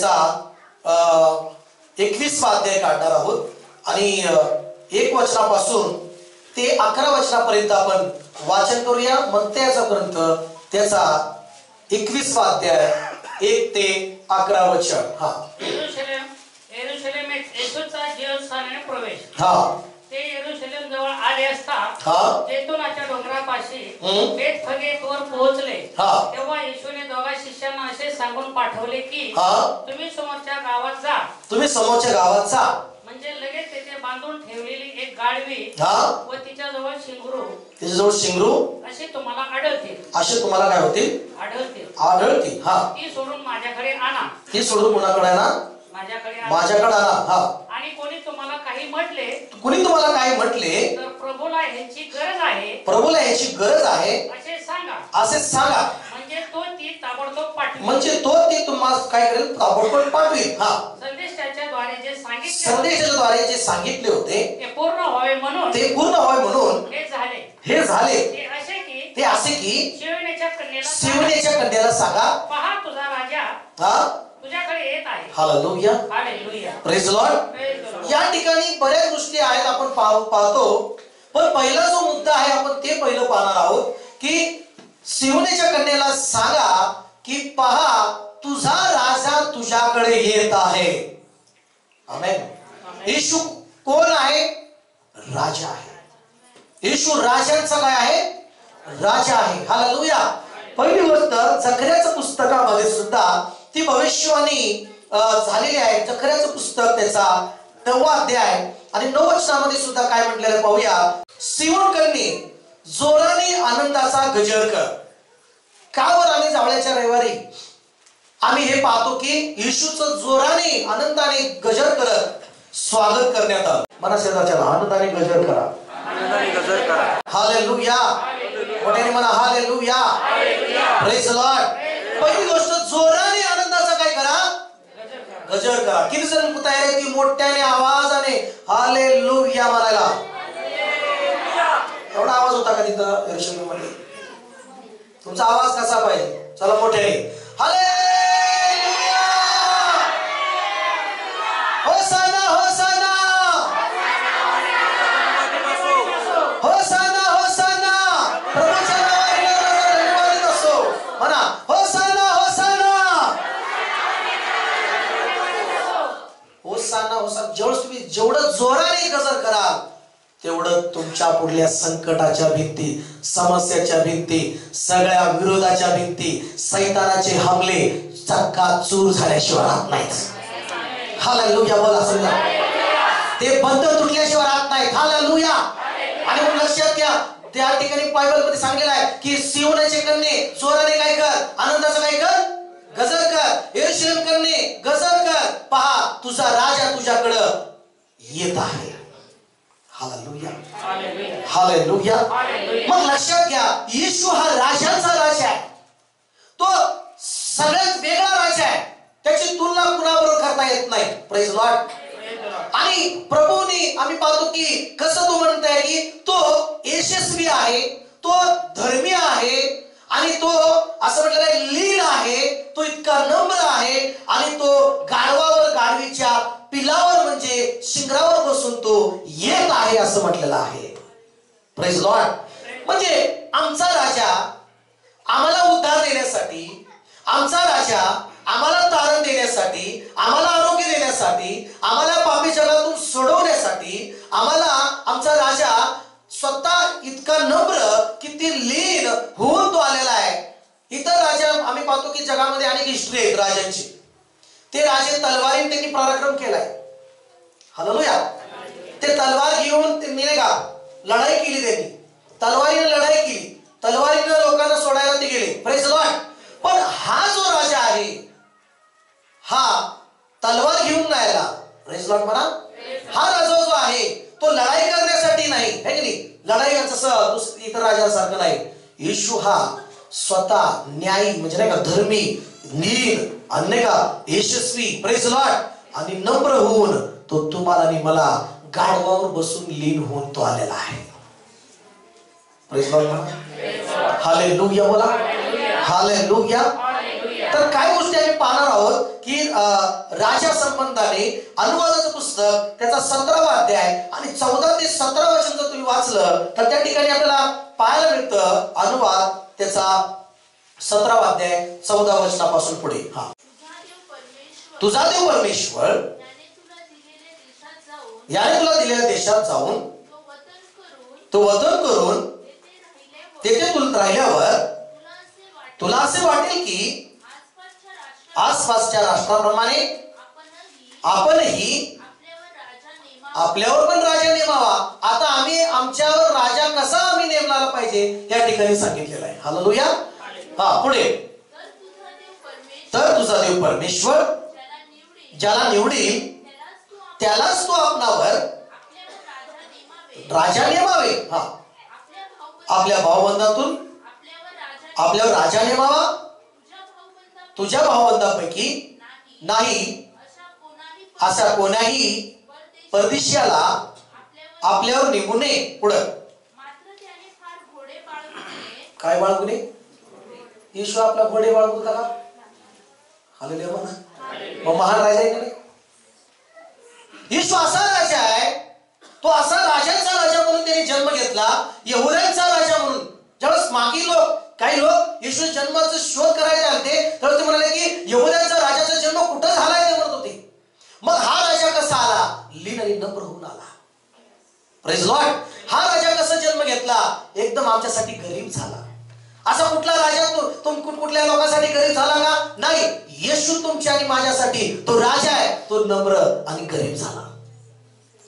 त्याचा 21वा अध्याय काढणार आहोत आणि 1 वचनापासून ते 11 वचनापर्यंत आपण वाचन करूया. मत्तयाचा ग्रंथ त्याचा 21वा अध्याय 1 ते 11 वचन. यरूशलेम येशूचा जीवस्थानाने प्रवेश. ते यरूशलेम जवळ आले असता जैतुनाच्या डोंगरापाशी बेतफगेवर पोहोचले. तेव्हा येशूने दोघा शिष्यांना असे सांगून पाठवले की तुम्ही समोरच्या गावात जा. तुम्ही समोरच्या गावात जा. म्हणजे लगेच तेथे बांधून ठेवलेली एक गाढवी व तिच्याजवळ शिंगरू असे तुम्हाला आढळतील. असे तुम्हाला काय होतील? आढळतील. ती सोडून माझ्याकडे आणा. ती सोडून कोणाकडे आणा? माझ्याकडे आणा. आणि कोणी तुम्हाला काही म्हटले तर प्रभूला ह्याची गरज आहे असे सांगा. म्हणजे तो ती ताबडतोब पाठवेल. म्हणजे तो ती तुम्हाला काय करेल? ताबडतोब पाठवेल. संदेशाच्या द्वारे जे सांगितले होते ते पूर्ण व्हावे म्हणून हे झाले. ते असे की शिवनेच्या कन्याला सांगा, पहा तुझा राजा तुझ्याकडे येत आहे. हालेलुया. Praise Lord. या ठिकाणी बऱ्याच गोष्टी आहेत आपण पाहतो, पण पहिला जो मुद्दा आहे आपण ते पहिलं पाहणार आहोत की शिवनेच्या कन्याला सांगा की पहा तुझा राजा तुझ्याकडे येत आहे. आमेन. येशू कोण आहे? राजा आहे. येशू राजांचा काय आहे? राजा आहे. हालेलुया. पहिली गोष्ट जकर्याच्या पुस्तकामध्ये सुद्धा ती भविष्यवाणी झालेली आहे. जकर्याचं पुस्तक त्याचा 9वा अध्याय आणि 9 वचनामध्ये सुद्धा काय म्हटलेलं पाहूया. सियोन कन्ये जोराने आनंदाचा गजर कर. का वर आम्ही जावळ्याच्या रविवारी आम्ही हे पाहतो की येशूचं जोराने आनंदाने गजर करत स्वागत करण्यात आलं. मला शेजारच्या आनंदाने गजर करा. हालेलुया. मोठ्याने म्हणा हालेलुया. Praise Lord. पहिली गोष्ट जोराने आनंदाचा काय करा? गजर करा. किती जण तयार आहे की मोठ्याने आवाजाने हालेलुया म्हणायला? एवढा आवाज होता का तिथं यरूशलेममध्ये? तुमचा आवाज कसा पाहिजे? चला मोठ्याने हालेलुया. होसाना होसाना होसाना होसाना. प्रभूच्या नावाने धन्यवाद असो. म्हणा होसाना होसाना होसाना होसाना. जेवढं जोराने गजर कराल तेवढं तुमच्या पुढल्या संकटाच्या भिंती, समस्याच्या भिंती, सगळ्या विरोधाच्या भिंती, सैतानाचे हमले चक्काचूर झाल्याशिवाय राहत नाहीत. हालेलुया. बोला समजा ते बंद तुटल्याशिवाय राहत नाहीत. हालेलुया. आणि मग लक्षात घ्या त्या ठिकाणी बायबल मध्ये सांगितलेलं आहे की सियोनाचे कन्ये जोराने काय कर? आनंदाचं काय कर? गजर कर. यरूशलेम कन्ये गजर कर. पहा तुझा राजा तुझ्याकडं येत आहे. हालेलुया. हालेलुया. मग लक्षात घ्या येशू हा राजांचा राजा आहे. तो सगळ्यात वेगळा राजा आहे. त्याची तुलना कुणाबरोबर करता येत नाही. Praise Lord. आणि प्रभूने आम्ही पाहतो की कसं तो म्हणताय की तो यशस्वी आहे, तो धर्मी आहे आणि तो असं म्हटलेलं आहे लीन आहे. तो इतका नम्र आहे आणि तो गाढवावर गाढवीच्या पिलावर म्हणजे शिंगरावर बसून तो येत आहे असं म्हटलेलं आहे. Praise Lord. म्हणजे आमचा राजा आम्हाला उद्धार देण्यासाठी, आमचा राजा आम्हाला तारण देण्यासाठी, आम्हाला आरोग्य देण्यासाठी, आम्हाला पापी जगातून सोडवण्यासाठी, आम्हाला आमचा राजा स्वतः इतका नम्र किती लीन होऊन तो आलेला आहे. इतर राजा आम्ही पाहतो की जगामध्ये अनेक हिस्ट्री आहेत राजांची. ते राजे तलवारीने त्यांनी पराक्रम केलाय. हालेलुया. ते तलवार घेऊन त्यांनी नाही का लढाई केली. त्यांनी तलवारीने लढाई केली. तलवारीने लोकांना सोडायला ते गेले. Praise Lord. पण हा जो राजा आहे हा तलवार घेऊन नाही आला. प्रेज लॉर्ड म्हणा. हा राजा जो आहे तो लढाई करण्यासाठी नाही, है की नाही? लढाई जसं इतर राजांसारखं नाही. येशू हा स्वतः न्यायी म्हणजे नाही का धर्मी, नील आणि नाही का यशस्वी, प्रेज लॉर्ड आणि नम्र होऊन तो तुम्हाला आणि मला गाढवावर बसून लीन होऊन तो आलेला आहे. Praise Lord. हालेलुया. बोला हालेलुया. तर काय गोष्टी आम्ही पाहणार आहोत की राजा संबंधाने अनुवादाचं पुस्तक त्याचा 17वा अध्याय आणि 14 ते 17 वचन जर तुम्ही वाचलं तर त्या ठिकाणी आपल्याला पाहायला मिळतं अनुवाद त्याचा 17वा अध्याय 14 वचनापासून पुढे. तुझा देव परमेश्वर याने तुला दिलेल्या देशात जाऊन तो वतन करून तेथे तुला राहिल्यावर तुला असे वाटेल की आसपासच्या राष्ट्राप्रमाणे आपणही आपल्यावर पण राजा नेमावा. आता आम्ही आमच्यावर राजा कसा आम्ही नेमला पाहिजे या ठिकाणी सांगितलेलं आहे. हालेलुया. पुढे. तर तुझा देव परमेश्वर ज्याला निवडील त्यालाच तो आपणावर राजा नेमावे. आपल्या भावबंधातून आपल्यावर राजा नेमावा. तुझ्या भावबंधापैकी नाही असा कोणाही परदेशियाला आपल्यावर निघू नये. पुढं काय बाळगू नये? येशू आपला घोडे बाळगत होता का? हालेलुया म्हणा. मग महान राजा आहे का नाही? येशू असा राजा आहे, तो असा राजांचा राजा म्हणून त्यांनी जन्म घेतला, यहुद्यांचा राजा म्हणून. ज्यावेळेस मागील काही लोक येशू जन्माचा शोध करायला आले तर ते म्हणाले की यहुद्यांचा राजाचा जन्म कुठं झालाय ते म्हणत होते. मग हा राजा कसा आला? लीन आणि नम्र होऊन आला. Praise Lord. हा राजा कसा जन्म घेतला? एकदम आमच्यासाठी गरीब झाला. असा कुठला राजा कुठल्या लोकांसाठी गरीब झाला का? नाही. येशू तुमच्या आणि माझ्यासाठी तो राजा आहे, तो नम्र आणि गरीब झाला.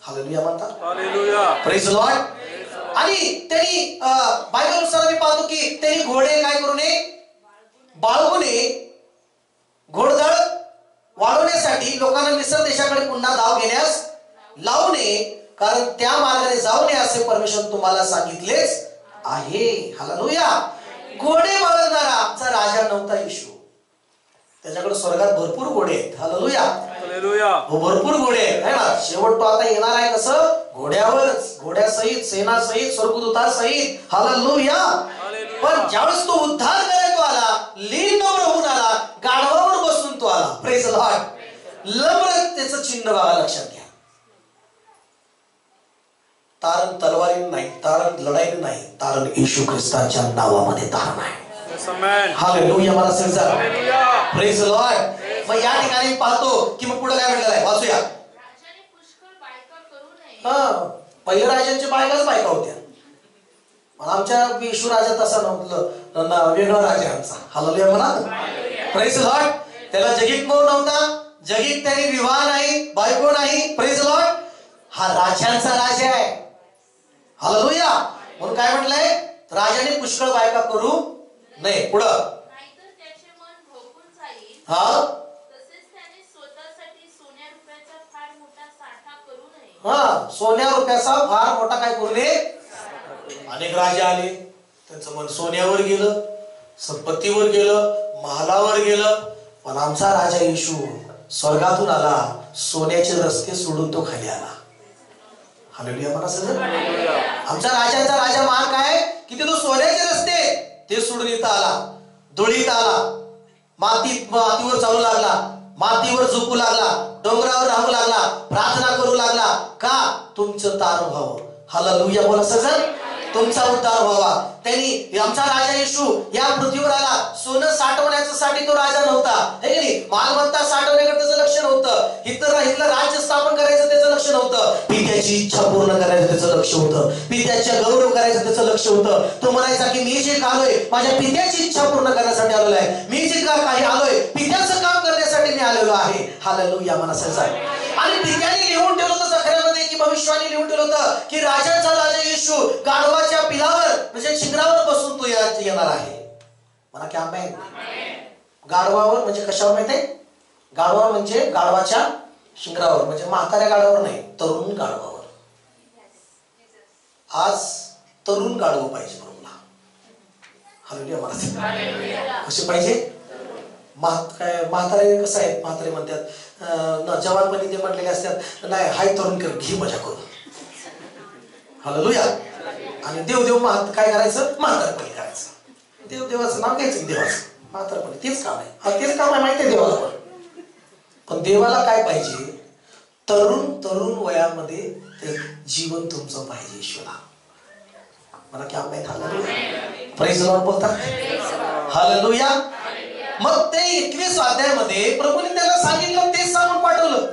हालेलुया म्हणतात. हालेलुया. Praise Lord. आणि त्यांनी बायबलनुसार आम्ही पाहतो की त्यांनी घोडे काय करू नये? बाळगू नये. घोडदळ वाढवण्यासाठी लोकांना मिस्र देशाकडे पुन्हा धाव घेण्यास लावू नये, कारण त्या मार्गाने जाऊ नये असे परमेश्वर तुम्हाला सांगितलेच आहे. हालेलुया. घोडे बाळगणारा आमचा राजा नव्हता येशू. त्याच्याकडे स्वर्गात भरपूर घोडे आहेत. हालेलुया. हालेलुया. भरपूर घोडे आहेत है ना. शेवट तो आता येणार आहे कसं? घोड्यावरच, घोड्यासहित, सेनासहित, स्वर्गदूतासहित. हालेलुया. पण ज्यावेळेस तो उद्धार करायला तो आला, लीन नम्र होऊन आला, गाढवावर बसून तो आला. Praise Lord. नम्रतेचं चिन्ह बघा, लक्षात घ्या. तारण तलवारीने नाही, तारण लढाईने नाही, तारण येशू ख्रिस्ताच्या नावामध्ये तारण आहे. हालेलुया. मला समजा. Praise Lord. मग या ठिकाणी पाहतो की मग पुढे काय म्हटलेलं आहे, वाचूया. पहिल्या राजांच्या बायकाच बायका होत्या. आमच्या येशू राजा तसा नव्हता, वेगळा राजा आमचा. हालेलुया म्हणा. Praise Lord. त्याला जगीत मोह नव्हता, जगीत त्याने विवाह नाही, बायको नाही. Praise Lord. हा राजांचा राजा आहे. हालेलुया. म्हणून काय म्हटलंय? राजाने पुष्कळ बायका करू नये. पुढं सोन्या रुपयाचा फार मोठा काय करू नये. अनेक राजे आले, त्यांचं मन सोन्यावर गेलं, संपत्तीवर गेलं, महालावर गेलं. पण आमचा राजा येशू स्वर्गातून आला, सोन्याचे रस्ते सोडून तो खाली आला. हालेलुया म्हणा सगळं. आमच्या राजाचा राजा महान काय की तो सोन्याचे रस्ते ते सोडून इथं आला, धुळीत आला, मातीवर चालू लागला, मातीवर झोपू लागला, डोंगरावर राहू लागला, प्रार्थना करू लागला. का? तुमचं तारण व्हावं. हालेलुया बोला सगळं. तुमचा उद्धार व्हावा. त्यांनी आमचा राजा येशू या पृथ्वीवर आला. सोनं साठवण्यासाठी तो राजा नव्हता, हे की नाही. मालमत्ता साठवण्याकडे त्याचं लक्ष नव्हतं. इथलं राज्य स्थापन करायचं त्याचं लक्ष नव्हतं. पित्याची इच्छा पूर्ण करायचं त्याचं लक्ष होतं. पित्याच्या गौरव करायचं त्याचं लक्ष होतं. तो म्हणायचा की मी जे आलोय माझ्या पित्याची इच्छा पूर्ण करण्यासाठी आलेलो आहे. मी जे काही आलोय पित्याचं काम करण्यासाठी मी आलेलो आहे. हालेलुया म्हणा सगळं. आणि पित्याने लिहून ठेवलं होतं जखऱ्यामध्ये की भविष्यवाणी लिहून ठेवलं होतं की राजाचा राजा येशू गाढवाच्या पिलावर म्हणजे शिंगरावर बसून तो येणार आहे. मला की आम्ही गाढवावर म्हणजे कशावर माहिती आहे? गाढवावर म्हणजे गाढवाच्या शिंगरावर, म्हणजे म्हाताऱ्या गाढवावर नाही, तरुण गाढवावर. आज तरुण गाढव पाहिजे प्रभूला. हालेलुया मला. कसे पाहिजे? म्हातारे कसं आहे? म्हातारे म्हणतात जवानपणी ते म्हटलेले असतात, नाही हाय तरुण कर, घे मजा करू. हालेलुया. आणि देव काय करायचं? म्हातारपणी करायचं. देवाचं नाव घ्यायचं. देवाचं म्हातारपणी तेच काम आहे. तेच काम आहे माहिती आहे देवाला. पण देवाला काय पाहिजे? तरुण वयामध्ये ते जीवन तुमचं पाहिजे ईश्वरा. मला क्या माहित. हालेलुया. प्रेज लॉर्ड बोलतात. हालेलुया. मग ते 21 अध्यायामध्ये प्रभूने त्याला सांगितलं, तेच सांगून पाठवलं.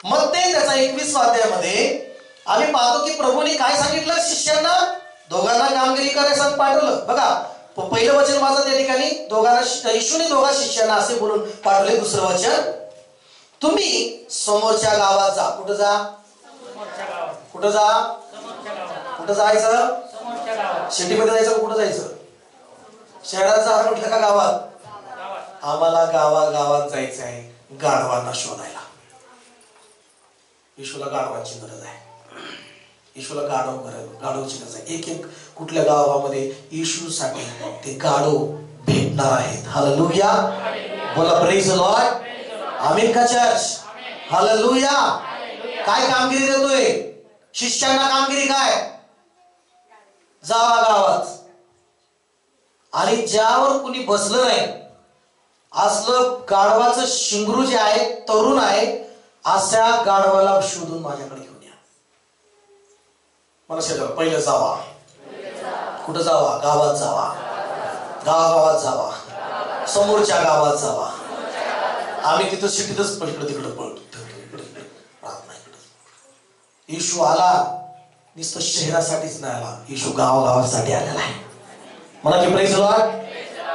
मग ते त्याचा 21 अध्यायामध्ये आम्ही पाहतो की प्रभूने काय सांगितलं? शिष्यांना दोघांना कामगिरी करायचं पाठवलं. बघा पहिलं वचन माझं त्या ठिकाणी दोघांना, येशूने दोघा शिष्यांना असे बोलून पाठवले. दुसरं वचन, तुम्ही समोरच्या गावात जा. कुठं जा? कुठं जा? कुठं जायचं? सिटीमध्ये जायचं? कुठं जायचं? शहरात जा म्हटलं का गावात? आम्हाला गावात जायचं आहे गाढवांना शोधायला. येशूला गाढवांची गरज आहे. येशूला गाढवाची गरज आहे. एक कुठल्या गावामध्ये येशूसाठी ते गाढव भेटणार आहेत. हालेलुया. बोला प्रेज लॉर्ड. आमीन का चर्च? हालेलुया. काय कामगिरी देतोय शिष्यांना? कामगिरी काय? जावा गावात आणि ज्यावर कुणी बसलं नाही असलं गाढवाचं शिंगरू जे आहे, तरुण आहे, अशा गाढवाला शोधून माझ्याकडे घेऊन या. मला शेजारी पहिलं जावा. कुठं जावा? गावात जावा. गावागावात जावा. समोरच्या गावात जावा. आम्ही तिथं सिटीतच इकडं तिकडं पळतो. येशू आला नुसतं शहरासाठीच नाही आला, येशू गावागावासाठी आलेला आहे. मला की प्रेज लॉर्ड.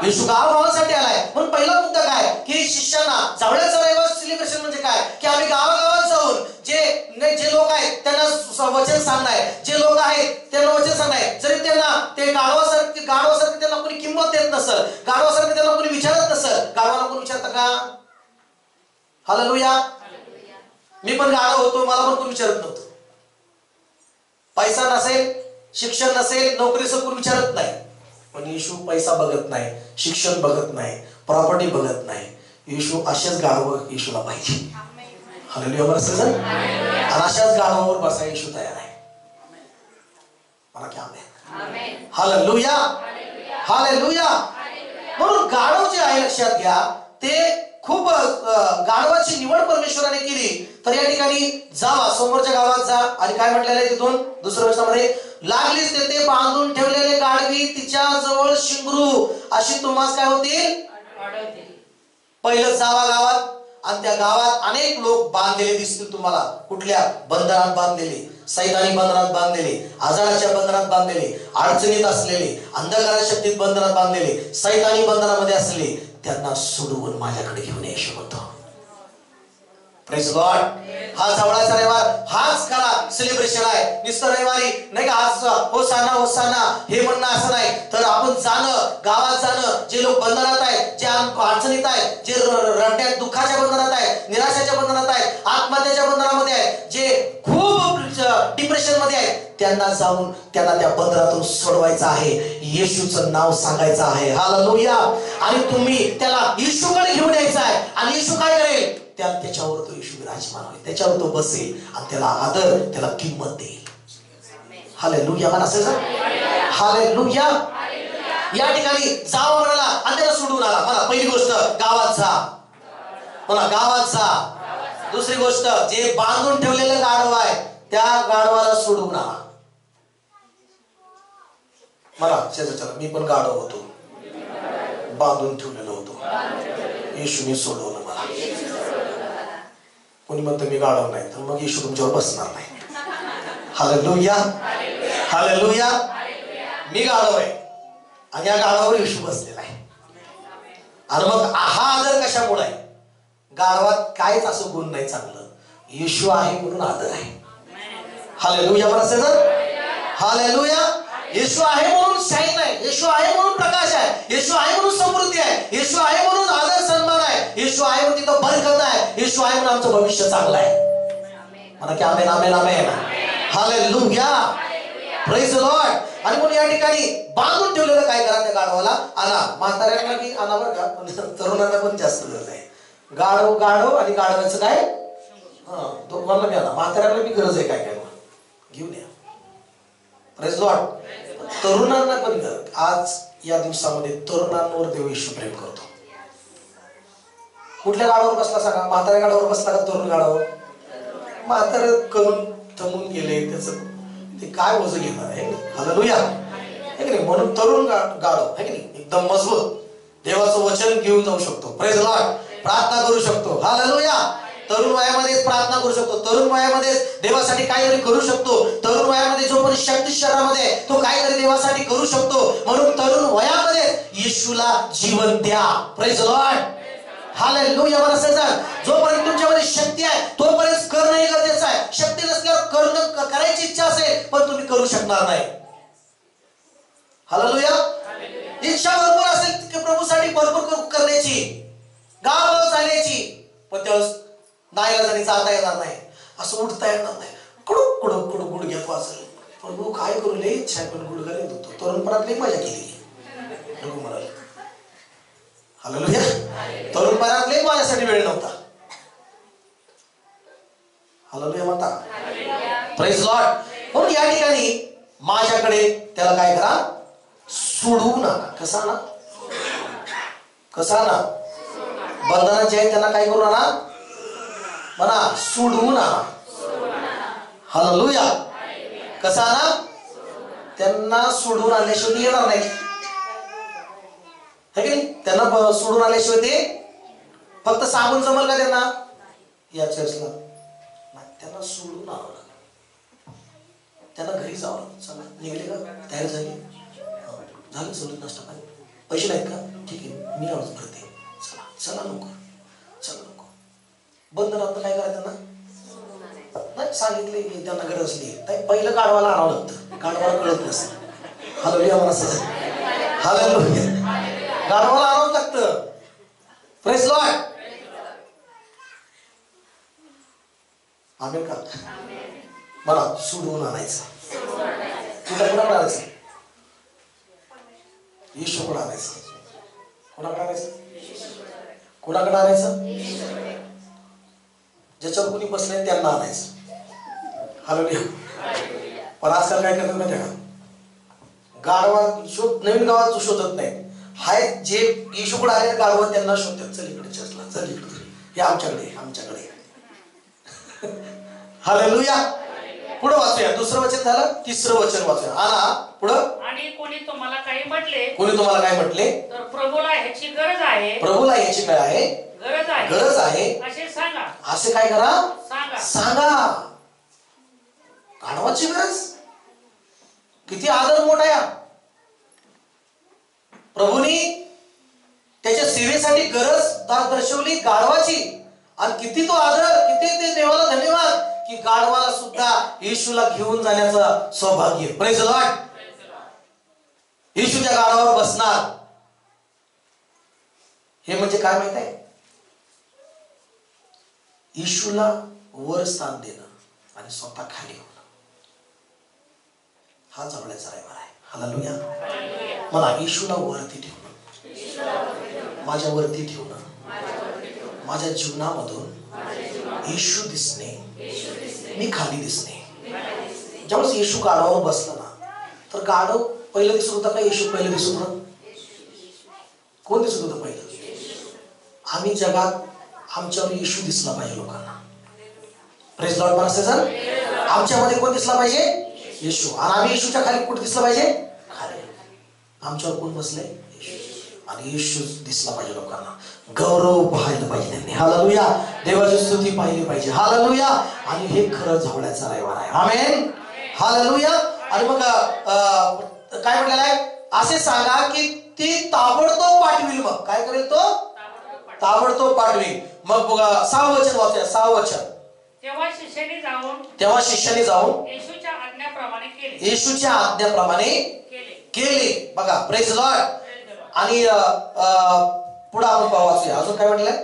येशू गावागावासाठी आलाय. म्हणून पहिला मुद्दा काय की शिष्यांना जावळ्याचा रविवार सेलिब्रेशन म्हणजे काय की आम्ही गावागावात जाऊन जे लोक आहेत त्यांना वचन सांगणार, जे लोक आहेत त्यांना वचन सांगणार. जरी त्यांना ते गाढवासारखे त्यांना कोणी किंमत देत नसल, गाढवासारखे त्यांना कोणी विचारत नसल. गाढवाला कोणी विचारतं का? हालेलुया. मी पण गाढव होतो, मला पण कोणी विचारत नव्हतं. पैसा नसेल, शिक्षण नसेल, नोकरीचं कोणी विचारत नाही. पण येशू पैसा बघत नाही, शिक्षण बघत नाही, प्रॉपर्टी बघत नाही. येशू अशाच गाढव येशूला पाहिजे. हालेलुया. बरं. आणि अशाच गाढवावर बसायला येशू तयार आहे. मला क्या आमेन. हालेलुया. हालेलुया. म्हणून गाढव जे आहे लक्षात घ्या, ते खूप गाढवाची निवड परमेश्वराने केली. तर या ठिकाणी जावा, समोरच्या गावात जा. आणि काय म्हटलेलं आहे तिथून दुसऱ्या वचनामध्ये, लागलीच तेथे बांधून ठेवलेले गाढवी तिच्या जवळ शिंगरू अशी तुम्हाला काय होतील? पहिलं जावा गावात. आणि त्या गावात अनेक लोक बांधलेले दिसतील तुम्हाला. कुठल्या? बंधनात बांधलेले, सैतानी बंधनात बांधलेले, आजाराच्या बंधनात बांधलेले, अडचणीत असलेले, अंधकार शक्तीत बंधनात बांधलेले, सैतानी बंधनामध्ये असलेले, त्यांना सोडवून माझ्याकडे घेऊन येऊ म्हणतो. Praise Lord. हा जवळचा रविवार, हाच खरा सेलिब्रेशन आहे. नुसतं रविवारी नाही का आज होसाना होसाना हे म्हणणं असं नाही. तर आपण जाणं, गावात जाणं, जे लोक बंधनात आहेत, जे अडचणीत आहेत, जे रडण्यात दुःखाच्या बंधनात आहेत, निराशाच्या बंधनात आहेत, आत्महत्याच्या बंधनामध्ये आहेत, जे खूप डिप्रेशन मध्ये आहेत, त्यांना जाऊन त्यांना त्या बंधनातून सोडवायचं आहे. येशूचं नाव सांगायचं आहे. हालेलुया. आणि तुम्ही त्याला येशूकडे घेऊन यायचं आहे. आणि येशू काय करेल? त्याच्यावर तो येशू विराजमान होईल, त्याच्यावर तो बसेल आणि त्याला आदर, त्याला किंमत देईल. हालेलुया. मला असं हालेलुया. या ठिकाणी जावं म्हणाला आणि त्याला सोडून आला. मला पहिली गोष्ट गावात जा. मला गावात जा. दुसरी गोष्ट, जे बांधून ठेवलेलं गाढव आहे त्या गाढवाला सोडून आला. मला चला मी पण गाढव होतो, बांधून ठेवलेलं होतो, येशूने सोडवलं मला. कोणी म्हणतं मी गाढव नाही, तर मग येशू तुमच्यावर बसणार नाही. हालेलुया. हालेलुया. मी गाढव आहे आणि या गाढवावर येशू बसलेला आहे. आणि मग हा आदर कशामुळे आहे? गाढवात काहीच असं गुण नाही चांगलं, येशू आहे म्हणून आदर आहे. हालेलुया. बरं. हालेलुया. येशू आहे म्हणून शाईन आहे, येशू आहे म्हणून प्रकाश आहे, येशू आहे म्हणून समृद्धी आहे, येशू आहे म्हणून आदर सन्मान आहे, येशू आहे म्हणून तिथं बरकत आहे, येशू आहे म्हणून आमचं भविष्य चांगलं आहे. म्हणा की आमेन. आमेन. आमेन. हालेलुया. Praise Lord. आणि म्हणून या ठिकाणी बांधून ठेवलेलं काय करा? त्या गाढवाला आणा. म्हाताऱ्यांना की आणा बरं का, पण तरुणांना पण जास्त गरज आहे. गाढव आणि गाढवाचं काय? दोघांना बी आणा. म्हाताऱ्यांना बी गरज आहे काय काय घेऊन या. Praise Lord. तरुणांना पण आज या दिवसामध्ये तरुणांवर देव येशू प्रेम करतो. कुठल्या गाडावर बसला सांगा? म्हाताऱ्या गाडावर बसला का तरुण गाडावर? म्हातार करून थमून गेले, त्याचं ते काय वजन घेणार आहे? हालेलुया. म्हणून तरुण गाडव आहे की नाही, एकदम मजबूत देवाचं वचन घेऊन जाऊ शकतो. Praise Lord. प्रार्थना करू शकतो. हालेलुया. तरुण वयामध्ये प्रार्थना करू शकतो. तरुण वयामध्ये देवासाठी काहीतरी करू शकतो. तरुण वयामध्ये जो पण शक्ती शरीरामध्ये तो काहीतरी देवासाठी करू शकतो. म्हणून तरुण वयामध्ये येशूला जीवन द्या. Praise Lord. हालेलुया. जोपर्यंत तुमच्यामध्ये शक्ती आहे तोपर्यंत करणं हे गरजेचं आहे. शक्ती नसल्यावर करायची इच्छा असेल पण तुम्ही करू शकणार नाही. हालेलुया. इच्छा भरपूर असेल की प्रभूसाठी भरपूर करण्याची, गाव चालण्याची, पण त्यावेळेस नाईलाजाने जाता येणार नाही, असं उठता येणार नाही. कडूक कडूक कडूक गुडघ्यात वाचल. प्रभू काय करू, लय इच्छा आहे पण गुडघा येत होतो. तरुणपणात लई मजा केली प्रभू म्हणाल. हालेलुया. तरुणपणात लई माझ्यासाठी वेळ नव्हता. हालेलुया म्हणता. Praise Lord. म्हणून या ठिकाणी माझ्याकडे त्याला काय करा, सोडवू नका. कसा ना, कसा ना, बंधनात जे आहे त्यांना काय करू ना म्हणा, सोडवू ना. हालेलुया. कसा ना, त्यांना सोडून आणल्याशिवाय येणार नाही. त्यांना सोडून आल्याशिवाय ते फक्त सांगून जमल का त्यांना या चर्चला? त्यांना सोडून आणावं लागेल. त्यांना घरी जावं लागेल. चला निघले का, तयार झाली, झालं सोडून नाश्ता पाणी, पैसे नाहीत का, ठीक आहे मी आवाज भरते, चला चला लवकर, चला लवकर. बंधनात काय करा त्यांना नाही सांगितले की त्यांना गरज असली पहिलं गाडवाला आणावं लागतं. गाडवाला कळत नसतं. हालेलुया म्हणा. हालेलुया. गाडवाला आणावं लागतं. Praise Lord. आमेन का मला सोडवून आणायचं. कुठं कुणाकडे आणायचं? येशूकडे आणायचं. कोणाकडे आणायचं? कोणाकडे आणायचं? ज्याच्यावर कोणी बसलंय त्यांना आणायचं. हालेलुया. पण आजकाल काय करतात माहिती का, गाढवा नवीन गावात शोधत नाही, हाय जे येशूकडे आले गाढवा त्यांना शोधतात. चल इकडे चर्चला, चल इकडे, हे आमच्याकडे आमच्याकडे. हालेलुया. पुढे वाचूया. दुसरं वचन झालं, तिसरं वचन वाचूया. आणा पुढं. आणि कोणी तुम्हाला काही म्हटले, कोणी तुम्हाला काय म्हटले तर प्रभूला ह्याची गरज आहे, प्रभूला ह्याची काय आहे, गरज आहे, गरज आहे असे सांगा. असे काय करा, सांगा. सांगा. गाढवाची गरज किती आदर मोठा या प्रभूनी त्याच्या सेवेसाठी गरज दर्शवली गाढवाची. आणि किती तो आदर, किती ते देवाला धन्यवाद की गाढवाला सुद्धा येशूला घेऊन जाण्याचं सौभाग्य. Praise Lord. येशू त्या गाढवावर बसणार. हे म्हणजे काय माहित आहे, येशूला वर स्थान देणं आणि स्वतः खाली होणं, हा जवळचा रविवार आहे. हालेलुया. मला येशूला वरती ठेवणं, माझ्या वरती ठेवणं, माझ्या जीवनामधून येशू दिसणे, मी खाली दिसणे. ज्यावेळेस येशू गाढवावर बसला ना, तर गाढव पहिलं दिसत होता का येशू पहिलं दिसत होता? कोण दिसत होतं पहिलं? आम्ही जगात आमच्यावर येशू दिसला पाहिजे लोकांना. Praise Lord. बरं, आमच्यामध्ये कोण दिसला पाहिजे? येशू. आणि आम्ही येशूच्या खाली कुठे दिसला पाहिजे? खाली. आमच्यावर कोण बसलंय? आणि येशू दिसला पाहिजे लोकांना. गौरव पाहायला पाहिजे त्यांनी. हालेलुया. देवाची स्तुती पाहिली पाहिजे. हालेलुया. आणि हे खरं झावळ्याचा रविवार आहे. आमेन. हालेलुया. आणि मग काय म्हटलेलं आहे, असे सांगा की ती ताबडतोब पाठविल. मग काय करेल तो? ताबडतोब पाठविल. मग बघा 6 वचन वाचूया. 6 वचन. तेव्हा शिष्याने जाऊन येशूच्या आज्ञाप्रमाणे केले. येशूच्या आज्ञाप्रमाणे केले. बघा. Praise Lord. आणि पुढे आपण वाचूया. अजून काय म्हटलंय?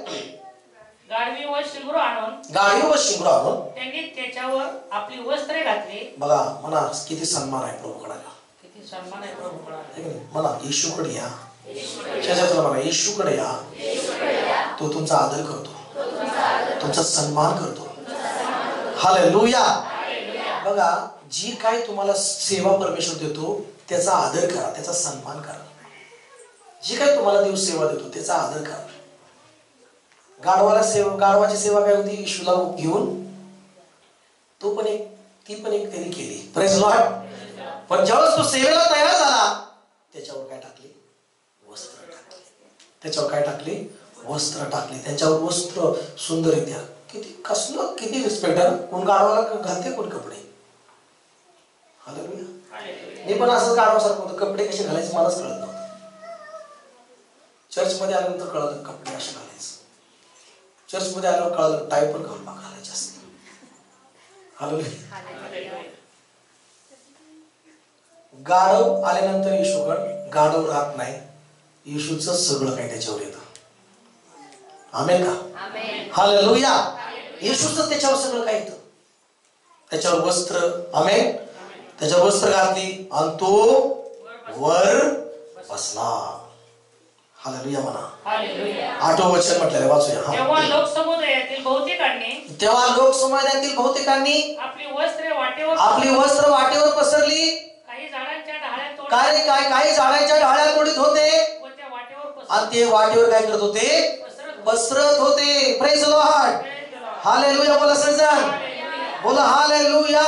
गाढवी व शिंगरू आणून त्यांनी त्याच्यावर आपली वस्त्रे घातली. बघा म्हणा किती सन्मान आहे प्रभूकडे. किती सन्मान आहे प्रभूकडे. म्हणा येशूकडे या. म्हणा येशूकडे या. तो तुमचा आदर करतो, तुमचा सन्मान करतो. हालेलुया. बघा जी काय तुम्हाला सेवा परमेश्वर देतो त्याचा आदर करा, त्याचा सन्मान करा. जी काय तुम्हाला देव सेवा देतो त्याचा आदर करा. गाढवाची सेवा काय होती? येशूला घेऊन ती पण एक त्यांनी केली. Praise Lord. पण ज्यावेळेस तो सेवेला तयार झाला त्याच्यावर काय टाकले? वस्त्र टाकले. त्याच्यावर काय टाकले? वस्त्र टाकले. त्यांच्यावर वस्त्र सुंदररित्या. किती रिस्पेक्ट आहे. कोण गाढवाला घालते, कोण कपडे. हालेलुया. मी पण असंच गाढवासारखं होतं. कपडे कसे घालायचे मलाच कळत नव्हतं. चर्चमध्ये आल्यानंतर कळलं कपडे असे घालायचं. चर्चमध्ये आल्यावर कळलं टाय पण घालायचे असते. हालेलुया. गाढव आल्यानंतर येशूकडे गाढव राहत नाही. येशूचं सगळं काही त्याच्यावर येतं. आमेन का? हालेलुया. येशूचं त्याच्यावर सगळं काही येतं. त्याच्यावर वस्त्र, आमेन, त्याच्यावर वस्त्र घातली आणि तो वर बसला. हालेलुया म्हणा. 8वं वचन म्हटलेलं वाचूया. तेव्हा लोकसमुदायातील बहुतेकांनी आपली वस्त्र वाटेवर पसरली. काही झाडांच्या ढाळ्या तोडीत होते आणि ते वाटेवर काय करत होते? पसरत होते. Praise the Lord. हालेलुया. बोला सजन, बोला हालेलुया.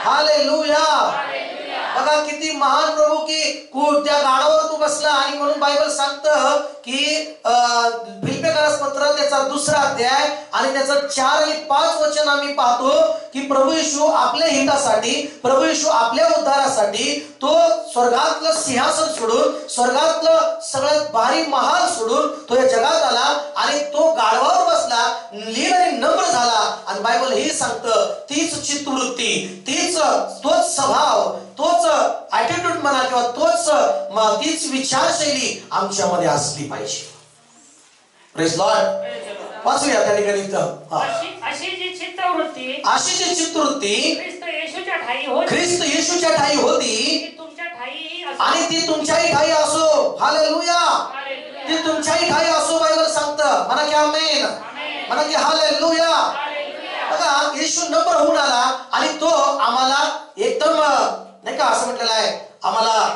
हालेलुया. बघा किती महान प्रभू की त्या गाडावर तू बसला. आणि म्हणून बायबल सांगतं की फिलिप्पियरास पत्र त्याचा 2रा अध्याय आणि त्याचं 4 आणि 5 वचन आम्ही पाहतो की प्रभू येशू आपल्या हितासाठी, प्रभू येशू आपल्या उद्धारासाठी तो स्वर्गातलं सिंहासन सोडून, स्वर्गातलं सगळ्यात भारी महाल सोडून तो या जगात आला आणि तो गाढवावर बसला, लीन आणि नम्र झाला. आणि बायबल हे सांगतं तीच चित्तवृत्ती, तोच स्वभाव, तोच ॲटिट्यूड म्हणा किंवा तीच विचारशैली आमच्यामध्ये असली पाहिजे. Praise Lord. वाचूया त्या ठिकाणी. अशी जी चित्तवृत्ती ख्रिस्त येशूच्या ठायी होती आणि ती तुमच्याही ठायी असो. हालेलुया. ती तुमच्याही ठायी असो बायबल सांगतं. म्हणा की आमेन, म्हणा की हालेलुया. बघा येशू नम्र होऊन आला आणि तो आम्हाला एकदम नाही का असं म्हटलेलं आहे, आम्हाला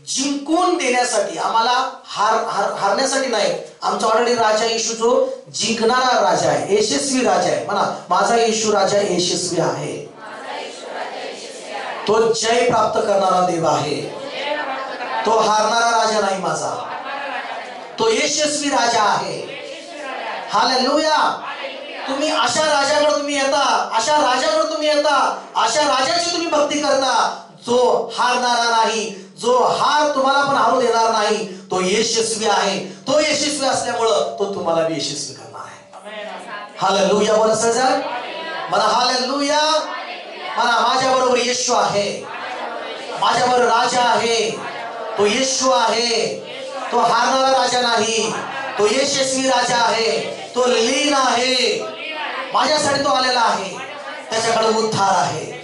जिंकून देण्यासाठी, आम्हाला हारण्यासाठी नाही. आमचा ऑलरेडी राजा येशू जो जिंकणारा राजा आहे, यशस्वी राजा आहे. म्हणा माझा येशू राजा यशस्वी आहे. तो जय प्राप्त करणारा देव आहे. तो हारणारा राजा नाही माझा. तो यशस्वी राजा आहे. हालेलुया. तुम्ही अशा राजाकडे तुम्ही येता, अशा राजाकडे तुम्ही येता, अशा राजाची तुम्ही भक्ती करता जो हारणारा नाही, जो हार तुम्हाला पण हारू देणार नाही. तो यशस्वी आहे. तो यशस्वी असल्यामुळं तो तुम्हाला बी यशस्वी करणार आहे. हालेलुया. बोला सजन, म्हणा हालेलुया. म्हणा माझ्या बरोबर येशू आहे, माझ्या बरोबर राजा आहे. तो येशू आहे. तो हारणारा राजा नाही, तो यशस्वी राजा आहे. तो लीन आहे. माझ्यासाठी तो आलेला आहे. त्याच्याकडे उद्धार आहे.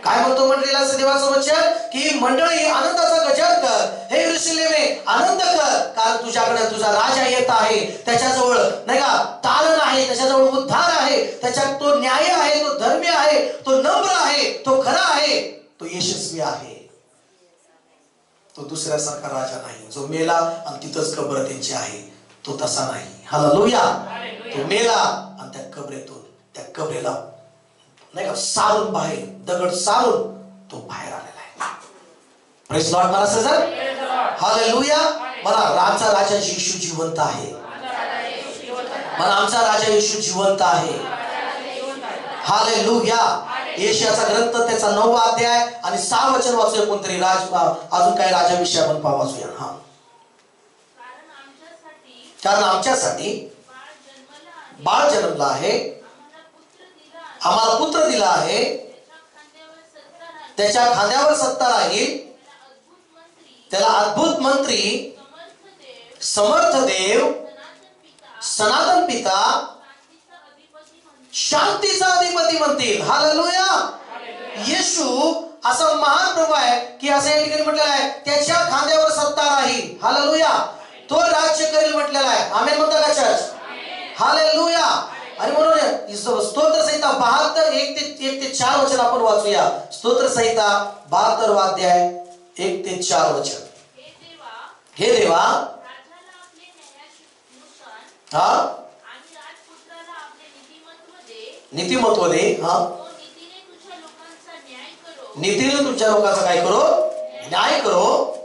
काय म्हणतो मंडळीला देवाचं वचन की मंडळी आनंदाचा गजर कर, हे यरूशलेमे आनंद कर, कारण तुझ्याकडे तुझा राजा येत आहे. त्याच्याजवळ नाही का तारण आहे, त्याच्याजवळ उद्धार आहे, त्याच्यात तो न्याय आहे, तो धर्मी आहे, तो नम्र आहे, तो खरा आहे, तो यशस्वी आहे. तो दुसऱ्यासारखा राजा नाही जो मेला आणि तिथंच कबर त्यांची आहे. तो तसा नाही. हालेलुया. तो मेला आणि त्या कबरेतून, त्या कबरेला नाही का सारून बाहेर, दगड सारून तो बाहेर आलेला आहे. Praise Lord. मला सजन हालेलुया. मला आमचा राजा येशू जिवंत आहे. मला आमचा राजा येशू जिवंत आहे. हालेलुया. यशाचा ग्रंथ त्याचा 9वा अध्याय आणि 6 वचन वाचूया. कोणतरी अजून काही राजाविषयी आपण वाचूया. हा. कारण आमच्यासाठी बाळ जन्मला आहे, आम्हाला पुत्र दिला आहे, त्याच्या खांद्यावर सत्ता राहील. त्याला अद्भुत मंत्री, समर्थ देव, सनातन पिता, शांतीचा अधिपती म्हणतील. हालेलुया. येशू असा महान प्रभू आहे की असं या ठिकाणी म्हटलेलं आहे त्याच्या खांद्यावर सत्ता राहील. हालेलुया. तो राज्य करेल म्हटलेला आहे. आमेन म्हणता का चर्च? हालेलुया. आणि म्हणून स्तोत्र संहिता 72 1 ते 4 वचन आपण वाचूया. स्तोत्र संहिता 72 अध्याय 1 ते 4 वचन. हे देवा हा नीतिमत्व दे. हा नीतीने तुमच्या लोकांचा काय करो, न्याय करो,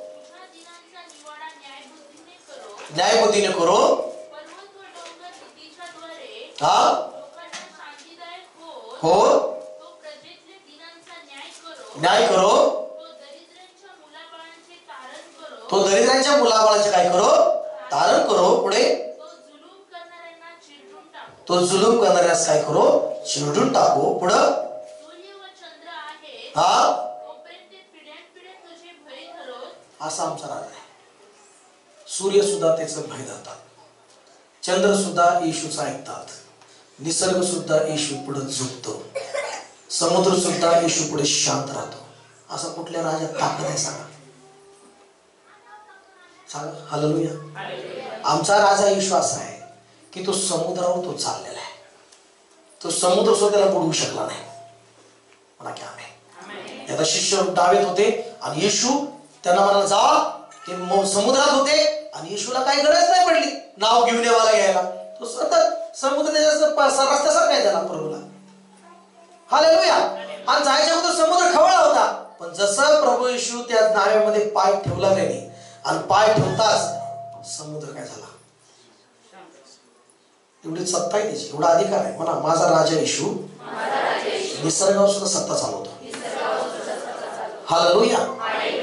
न्याय बुद्धीने करो. हा हो न्याय करो. तो दरिद्रांच्या मुलाबाळांचे काय करो, तारण करो. पुढे तो जुलूम करणाऱ्यास काय करो, चिरडून टाकू. पुढं हा असा आमचा राजा आहे. सूर्य सुद्धा त्याचं भय धरतात, चंद्र सुद्धा येशूचा ऐकतात, निसर्ग सुद्धा येशू पुढे झुकतो, समुद्र सुद्धा येशू पुढे शांत राहतो. असा कुठल्या राजात ताकद आहे सांगा, सांगा. हालेलुया. आमचा राजा येशू असा आहे की तो समुद्रावर तो चाललेला आहे. तो समुद्र सुद्धा त्याला बुडवू शकला नाही. म्हणा की आमेन. आता शिष्य डावेत होते आणि येशू त्यांना म्हणाला जा. ते समुद्रात होते आणि येशूला काही गरज नाही पडली नाव घेऊन येवाला घ्यायला. तो सतत समुद्र रस्त्यासारखा आहे त्याला प्रभूला. हालेलुया. आणि जायच्या अगोदर समुद्र खवळला होता, पण जसं प्रभू येशू त्या नावेमध्ये पाय ठेवला त्यांनी आणि पाय ठेवताच समुद्र काय झाला. एवढी सत्ता आहे त्याची, एवढा अधिकार आहे. म्हणा माझा राजा येशू निसर्गावर सुद्धा सत्ता चालवतो. हालेलुया.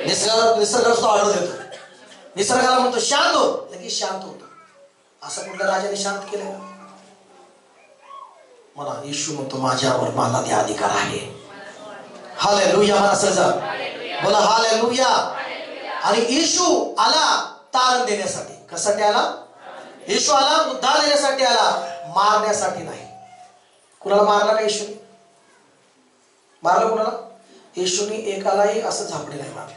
निसर्गाला सुद्धा ऑर्डर देतो. निसर्गाला म्हणतो शांत हो, लगेच शांत होतो. असं कुठल्या राजाने शांत केलं. म्हणा येशू म्हणतो माझ्यावर मला ते अधिकार आहे. हालेलुया. म्हणा सजा बोला हालेलुया. आणि येशू आला तारण देण्यासाठी. कशासाठी आला येशू? आला उद्धार देण्यासाठी आला, मारण्यासाठी नाही. कुणाला मारला का येशूने? मारलं कुणाला? येशूने एकालाही असं झापडे नाही मारले.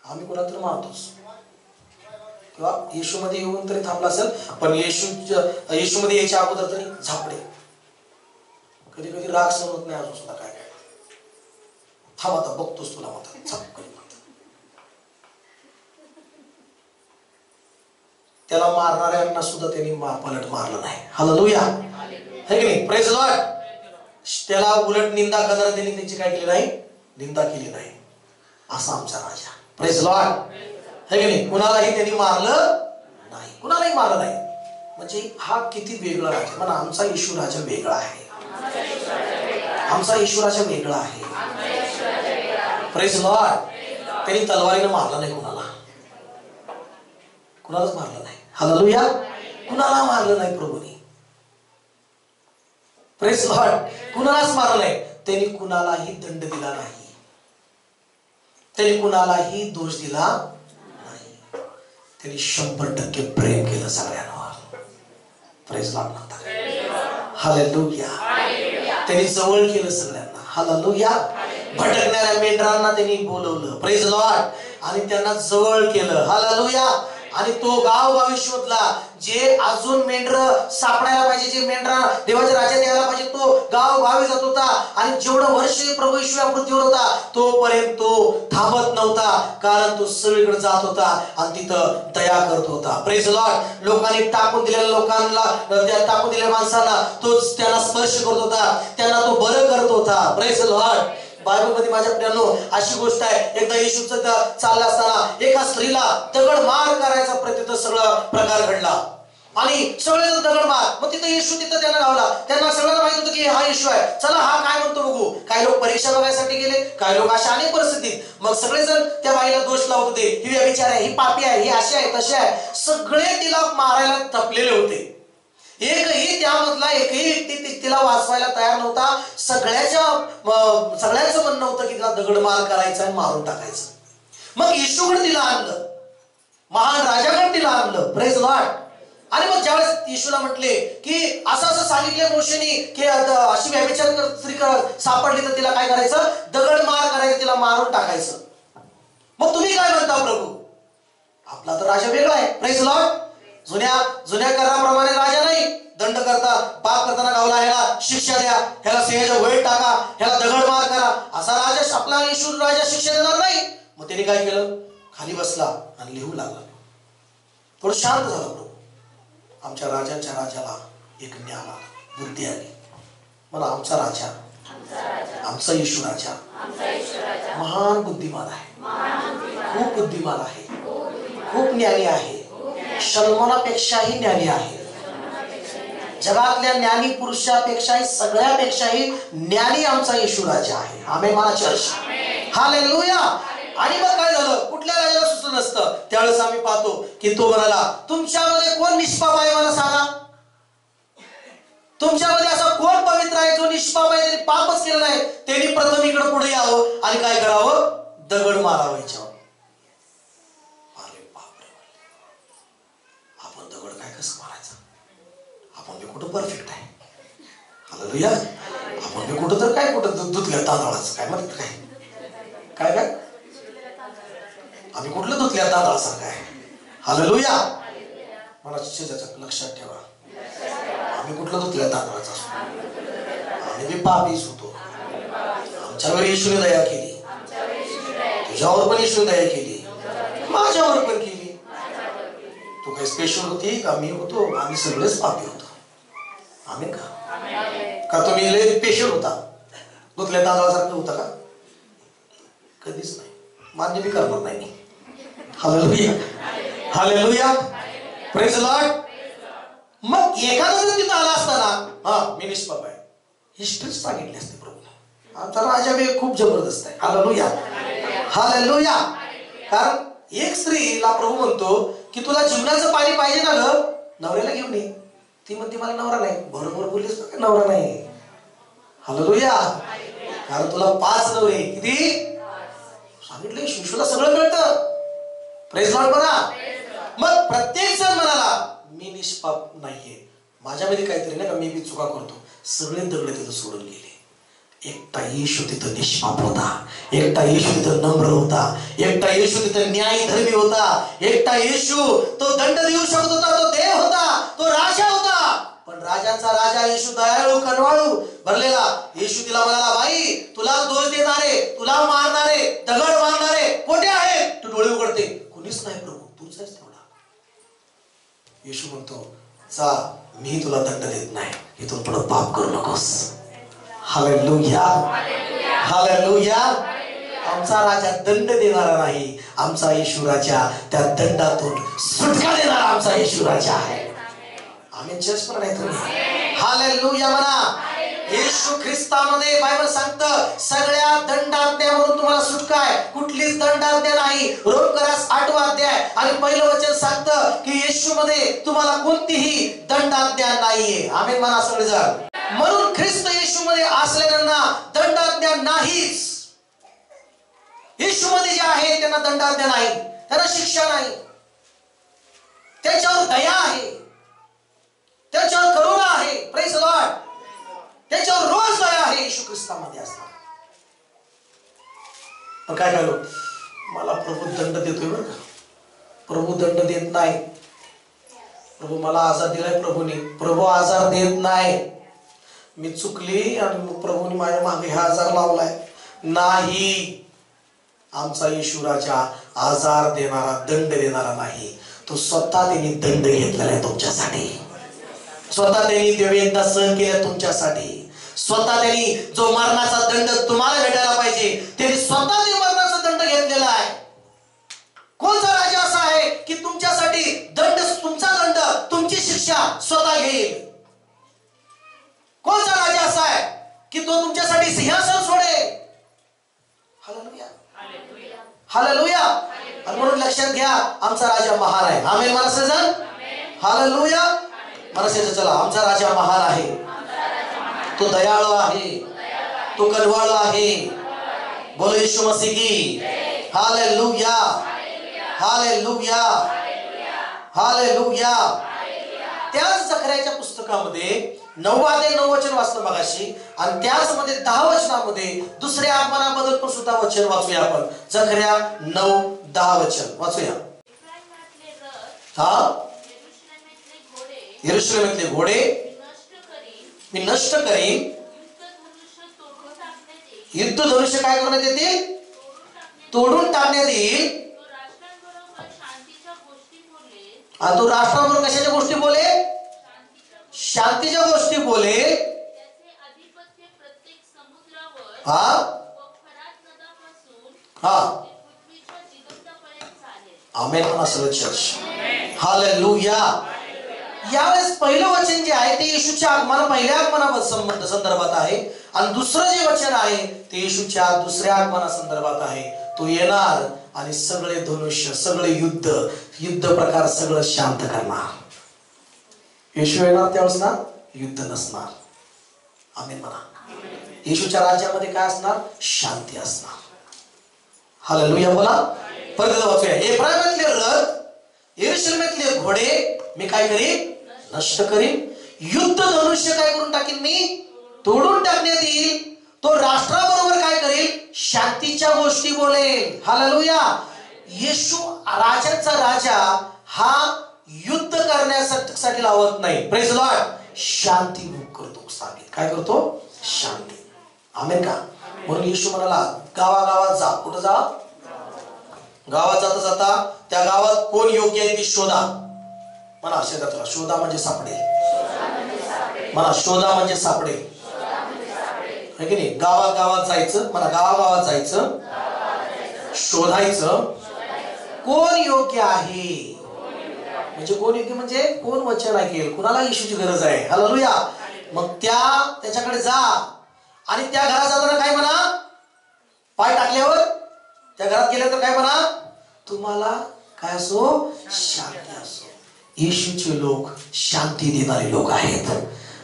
आम्ही कुणाला तर मारतोच किंवा येशू मध्ये येऊन तरी थांबला असेल, पण येशू मध्ये यायच्या अगोदर तरी झापडे. कधी कधी राग सहन होत नाही अजून सुद्धा. काय काय थांब आता बघतोस तुला म्हणतात, त्याला मारणाऱ्यांना सुद्धा त्यांनी पलट मारलं नाही. हालेलुया. है की नाही? Praise Lord. त्याला उलट निंदा करणाऱ्या त्यांनी त्याची काय केली नाही, निंदा केली नाही. असा आमचा राजा. Praise Lord. है की नाही? कुणालाही त्यांनी मारलं नाही, कुणालाही मारलं नाही. म्हणजे हा किती वेगळा राजा. म्हणा आमचा येशू राजा वेगळा आहे. आमचा येशू राजा वेगळा आहे. Praise Lord. त्यांनी तलवारीनं मारलं नाही कुणाला, कुणालाच मारलं नाही. हालेलुया. कुणाला मारलं नाही प्रभूने. Praise Lord. कुणालाच मारलं नाही. त्यांनी कुणालाही दंड दिला नाही, त्यांनी कुणालाही दोष दिला नाही. त्यांनी 100% प्रेम केलं सगळ्यांवर. प्रेज लॉर्ड म्हणतात. हालेलुया. त्यांनी जवळ केलं सगळ्यांना. हालेलुया. भटकणाऱ्या मेंढरांना त्यांनी बोलवलं. Praise Lord. आणि त्यांना जवळ केलं. हालेलुया. आणि तो गावगावी शोधला. जे अजून मेंढर सापडायला पाहिजे, जे मेंढरा देवाच्या राज्यात यायला पाहिजे, तो गावगावी जात होता. आणि जेवढं वर्ष प्रभू येशू या पृथ्वीवर होता तोपर्यंत तो थांबत नव्हता, कारण तो सगळीकडे जात होता आणि तिथं दया करत होता. Praise Lord. लोकांनी टाकून दिलेल्या लोकांना, त्या टाकून दिलेल्या माणसांना तो त्यांना स्पर्श करत होता, त्यांना तो बरं करत होता. Praise Lord. बायबलमध्ये माझ्या प्रियांनो अशी गोष्ट आहे, एकदा येशूच चालला असताना एका स्त्रीला दगड मार करायचा सगळा प्रकार घडला आणि सगळे दगड मार. मग तिथं येशू तिथं त्यांना लावला. त्यांना सगळ्यांना माहित होतं की हा येशू आहे, चला हा काय म्हणतो बघू. काही लोक परीक्षा बघायसाठी गेले, काही लोक अशा अनेक परिस्थितीत. मग सगळेजण त्या बाईला दोष लावत होते, ही व्यभिचार आहे, ही पापी आहे, ही अशी आहे, तशी आहे. सगळे तिला मारायला तपलेले होते. एकही त्यामधला एकही व्यक्ती तिला वाचवायला तयार नव्हता. सगळ्यांचं म्हणणं होतं की तिला दगडमार करायचं आणि मारून टाकायचं. मग येशूकडे तिला आणलं, महान राजाकडे तिला आणलं. Praise Lord. आणि मग ज्यावेळेस येशूला म्हटले की असं सांगितले मोशेनी की अशी व्यभिचार स्त्री सापडली तर तिला काय करायचं, दगडमार करायचं, तिला मारून टाकायचं. मग तुम्ही काय म्हणता प्रभू? आपला तर राजा वेगळा आहे. Praise Lord. जुन्या कराप्रमाणे राजा नाही दंड करता, पाप करताना गावला ह्याला शिक्षा द्या, ह्याला सिंहाच्या वळीत टाका, ह्याला दगड मार करा, असा राजा आपला येशू राजा शिक्षा देणार नाही. मग त्याने काय केलं, खाली बसला आणि लिहू लागला. थोडं शांत झाला प्रभू. आमच्या राजाच्या राजाला एक ज्ञान आला, बुद्धी आली. मला आमचा राजा, आमचा येशू राजा महान बुद्धिमान आहे, खूप बुद्धिमान आहे, खूप ज्ञानी आहे, सलमानापेक्षाही ज्ञानी आहे, जगातल्या ज्ञानी पुरुषापेक्षाही सगळ्यापेक्षाही ज्ञानी आमचा येशू राजा आहे. आमेन म्हणा चर्च. हालेलुया. आणि मग काय झालं, कुठल्या राजाला सुचलं नसतं. त्यावेळेस आम्ही पाहतो की तो म्हणाला, तुमच्यामध्ये कोण निष्पाप आहे मला सांगा. तुमच्यामध्ये असा कोण पवित्र आहे जो निष्पाप आहे, त्यांनी पापच केलं नाही. त्यांनी प्रथम इकडे पुढे यावं आणि काय करावं, दगड मारावं याच्यावर. अरे बापरे, आपण दगड काय कसं मारायचं, आपण बी कुठं परफेक्ट आहे. हालेलुया. आपण बी कुठं तर काय, कुठं धुतल्या तांदळाचं काय म्हणतात, काय काय आम्ही कुठलं धुतल्या तांदळासारखं आहे. हालेलुया. मला लक्षात ठेवा, आम्ही कुठलं धुतल्या तांदळाचं असतो, आम्ही बी पापीच होतो. आमच्यावर येशूने दया केली, तुझ्यावर पण येशूने दया केली, माझ्यावर पण केली. तू काही स्पेशल होती का, मी होतो, आम्ही सगळेच पापी होतो. आम्ही का तुम्ही लय स्पेशल होता, धुतल्या तांदळासारखं होता का, कधीच नाही. मान्य बी करणार नाही मी. Hallelujah. Hallelujah. Praise the Lord. मग एखादा जर तिथं आला असताना, हा मी निष्पाप आहे, हिस्ट्रीच सांगितली असते प्रभू. आमचा राजा बी खूप जबरदस्त आहे. हालेलुया. हालेलुया. कारण एक स्त्रीला प्रभू म्हणतो की तुला जीवनाचं पाणी पाहिजे ना ग, नवऱ्याला घेऊन ये. ती म्हणते मला नवरा नाही. बरोबर बोललीस का, नवरा नाही. हालेलुया. कारण तुला 5 नवरे, किती सांगितलं, शिशूला सगळं कळतं. प्रेज लॉर्ड म्हणा. मग प्रत्येक जण म्हणाला मी निष्पाप नाहीये, माझ्यामध्ये काहीतरी नाही का, मी बी चुका करतो. सगळे दगड तिथं सोडून गेले. एकटा येशू तिथं निष्पाप होता, एकटा येशू तिथं नम्र होता, एकटा येशू तिथं न्यायधर्मी होता, एकटा येशू तो दंड देऊ शकत होता, तो देव होता, तो राजा होता. पण राजांचा राजा येशू दयाळू कनवाळू भरलेला. येशू तिला म्हणाला, बाई तुला दोष देणारे, तुला मारणारे, दगड मारणारे कोठे आहेत, तू डोळे उघडते. कुणीच नाही प्रभू, तूच आहेस तेवढा. येशू म्हणतो, जा मी तुला दंड देत नाही, इथून पुढे पाप करू नकोस. हालेलुया. हालेलुया. आमचा राजा दंड देणारा नाही, आमचा येशू राजा त्या दंडातून सुटका देणारा आमचा येशू राजा आहे. आम्ही चर्च पण नाही तुम्ही. हालेलुया म्हणा. येशू ख्रिस्तामध्ये बायबल सांगतं सगळ्या दंडाज्ञावरून तुम्हाला सुटका आहे, कुठलीच दंडाज्ञा नाही. रोमकरास 8वा अध्याय आणि पहिलं वचन सांगतं की येशू मध्ये तुम्हाला कोणतीही दंडाज्ञा नाहीये. आमेन म्हणा सगळेजण. म्हणून ख्रिस्त येशू मध्ये असलेल्यांना दंडाज्ञा नाहीच. येशू मध्ये जे आहे त्यांना दंडाज्ञा नाही, त्यांना शिक्षा नाही, त्यांच्यावर दया आहे, त्याच्यावर करुणा आहे. Praise the Lord. त्याच्यावर रोज दया आहे येशू ख्रिस्तामध्ये असतात. पण काय झालं, मला प्रभू दंड देतोय बरं का, प्रभू दंड देत नाही. प्रभू मला आजार दिलाय प्रभूने, प्रभू आजार देत नाही. मी चुकली आणि प्रभूने माझ्या मागे हा आजार लावलाय. नाही, आमचा येशू राजा आजार देणारा, दंड देणारा नाही. तो स्वतः त्यांनी दंड घेतलेला आहे तुमच्यासाठी. स्वतः त्यांनी देवेंद्र सहन केलं तुमच्यासाठी. स्वतः त्यांनी जो मरणाचा दंड तुम्हाला भेटायला पाहिजे, त्यांनी स्वतः ते मरणाचा दंड घेतलेला आहे. कोणता राजा असा आहे की तुमच्यासाठी दंड, तुमचा दंड, तुमची शिक्षा स्वतः घेईल? कोणता राजा असा आहे की तो तुमच्यासाठी सिंहासन सोडेल? हालेलुया. हालेलुया. आणि म्हणून लक्षात घ्या, आमचा राजा महान आहे. आमेन म्हणा सजन. हालेलुया. मला चला, आमचा राजा महान आहे, तो दयाळू आहे, तो कनवाळू आहे. बोलो येशू मसीह की. हालेलुया. हालेलुया. हालेलुया. त्याच जकर्याच्या पुस्तकामध्ये 9 वचन वाचलं मगाशी, आणि त्याच मध्ये 10 वचनामध्ये दुसऱ्या आगमनाबद्दल पण सुद्धा वचन वाचूया आपण. जकर्या 9:10 वचन वाचूया. हा यरूशलेमातले घोडे मी नष्ट करीन, युद्ध धनुष्य काय करण्यात येतील? तोडून टाकण्यात येईल. आणि तो राष्ट्राबरोबर कशाच्या गोष्टी बोले? शांतीच्या गोष्टी बोले. हा हा आमेन म्हणा सर्व चर्च. हालेलुया. यावेळेस पहिलं वचन जे आहे ते येशूच्या आगमना, पहिल्या आगमना संदर्भात आहे. आणि दुसरं जे वचन आहे ते येशूच्या दुसऱ्या आगमना संदर्भात आहे. तो येणार आणि सगळे धनुष्य, सगळे युद्ध प्रकार सगळं शांत करणार. येशू येणार त्यावेळेस ना युद्ध नसणार. आमेन म्हणा. येशूच्या राज्यामध्ये काय असणार? शांती असणार. हालेलुया बोला. परत वाचूया. एफ्राईमातले रथ, यरूशलेमातले घोडे मी काय करीन? नष्ट करीन. युद्ध धनुष्य काय करून टाकीन? मी तोडून टाकण्यात येईल. तो राष्ट्राबरोबर काय करेल? शांतीच्या गोष्टी बोलेल. हालेलुया. येशू राजांचा राजा हा युद्ध करण्यासाठी लावत नाही. Praise Lord. शांती भूक करतो, स्थापित काय करतो? शांती. आमेन का? म्हणून येशू म्हणाला गावागावात जा. कुठं जा? गावात जाता जाता त्या गावात कोण योग्य आहे ती शोधा. म्हणा शेजारला शोधा म्हणजे सापडेल. म्हणा शोधा म्हणजे सापडेल. है की नाही? गावात गावात जायचं. म्हणा गावागावात जायचं, शोधायचं कोण योग्य आहे. म्हणजे कोण योग्य म्हणजे कोण वचन ऐकेल, कुणाला येशूची गरज आहे. हालेलुया. मग त्याच्याकडे जा. आणि त्या घरात जाताना काय म्हणा? पाय टाकल्यावर त्या घरात गेल्या तर काय म्हणा? तुम्हाला काय असो? शांती असो. येशूचे लोक शांती देणारे लोक आहेत.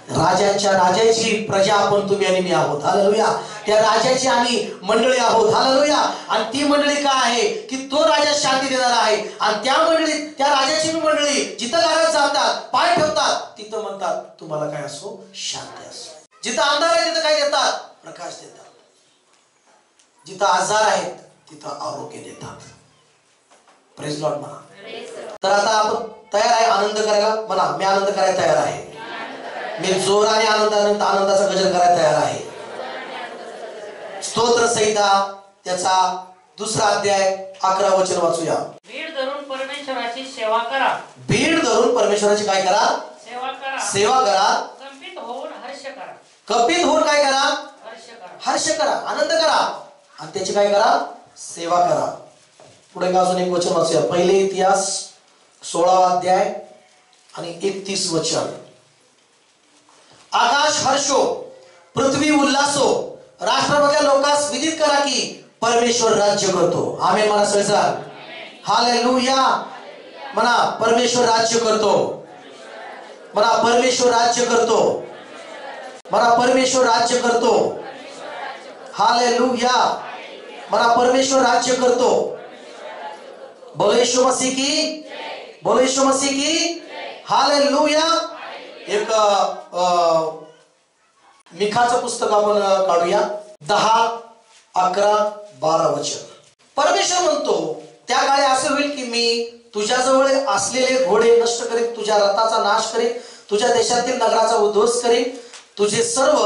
राजाची प्रजा आपण तुम्ही आणि मी आहोत. हालेलुया. त्या राजाची आम्ही मंडळी आहोत. हालेलुया. आणि ती मंडळी काय आहे की तो राजा शांती देणारा आहे. आणि त्या मंडळीत त्या राजाची मंडळी जिथं घरात जातात, पाय ठेवतात, तिथं म्हणतात तुम्हाला काय असो? शांती असो. जिथं अंधार आहे तिथं काय देतात? प्रकाश देतात. जिथं आजार आहेत तिथं आरोग्य देतात. प्रेज लॉर्ड म्हणा. तर आता आपण तयार आहे आनंद करायला? म्हणा मी आनंद करायला तयार आहे. मी जोराने आनंदाचा गजर करायला तयार आहे. स्तोत्र संहिता त्याचा 2रा अध्याय 11 वचन वाचूया. भीड धरून परमेश्वराची सेवा करा. भीड धरून परमेश्वराची काय करा? सेवा करा. सेवा करा. कंपित होऊन हर्ष करा. कंपित होऊन काय करा? हर्ष करा. हर्ष करा, आनंद करा. आणि त्याची काय करा? सेवा करा. पुढे अजून एक वचन वाचूया. पहिले इतिहास 16वा अध्याय आणि 31 वचन. आकाश हर्षो, पृथ्वी उल्हासो, राष्ट्रामधल्या लोकांस विदित करा की परमेश्वर राज्य करतो. आमेन म्हणा सगळेजण. हालेलुया. म्हणा परमेश्वर राज्य करतो. म्हणा परमेश्वर राज्य करतो. म्हणा परमेश्वर राज्य करतो. हालेलुया. म्हणा परमेश्वर राज्य करतो. बोलो यीशु मसीह की, बोलो यीशु मसीह की. हालेलुया. एक मिखाचं पुस्तक आपण काढूया. 10, 11, 12 वचन. परमेश्वर म्हणतो त्या काळी असे होईल की मी तुझ्याजवळ असलेले घोडे नष्ट करीन, तुझ्या रथाचा नाश करीन, तुझ्या देशातील नगराचा उद्ध्वस्त करीन, तुझे सर्व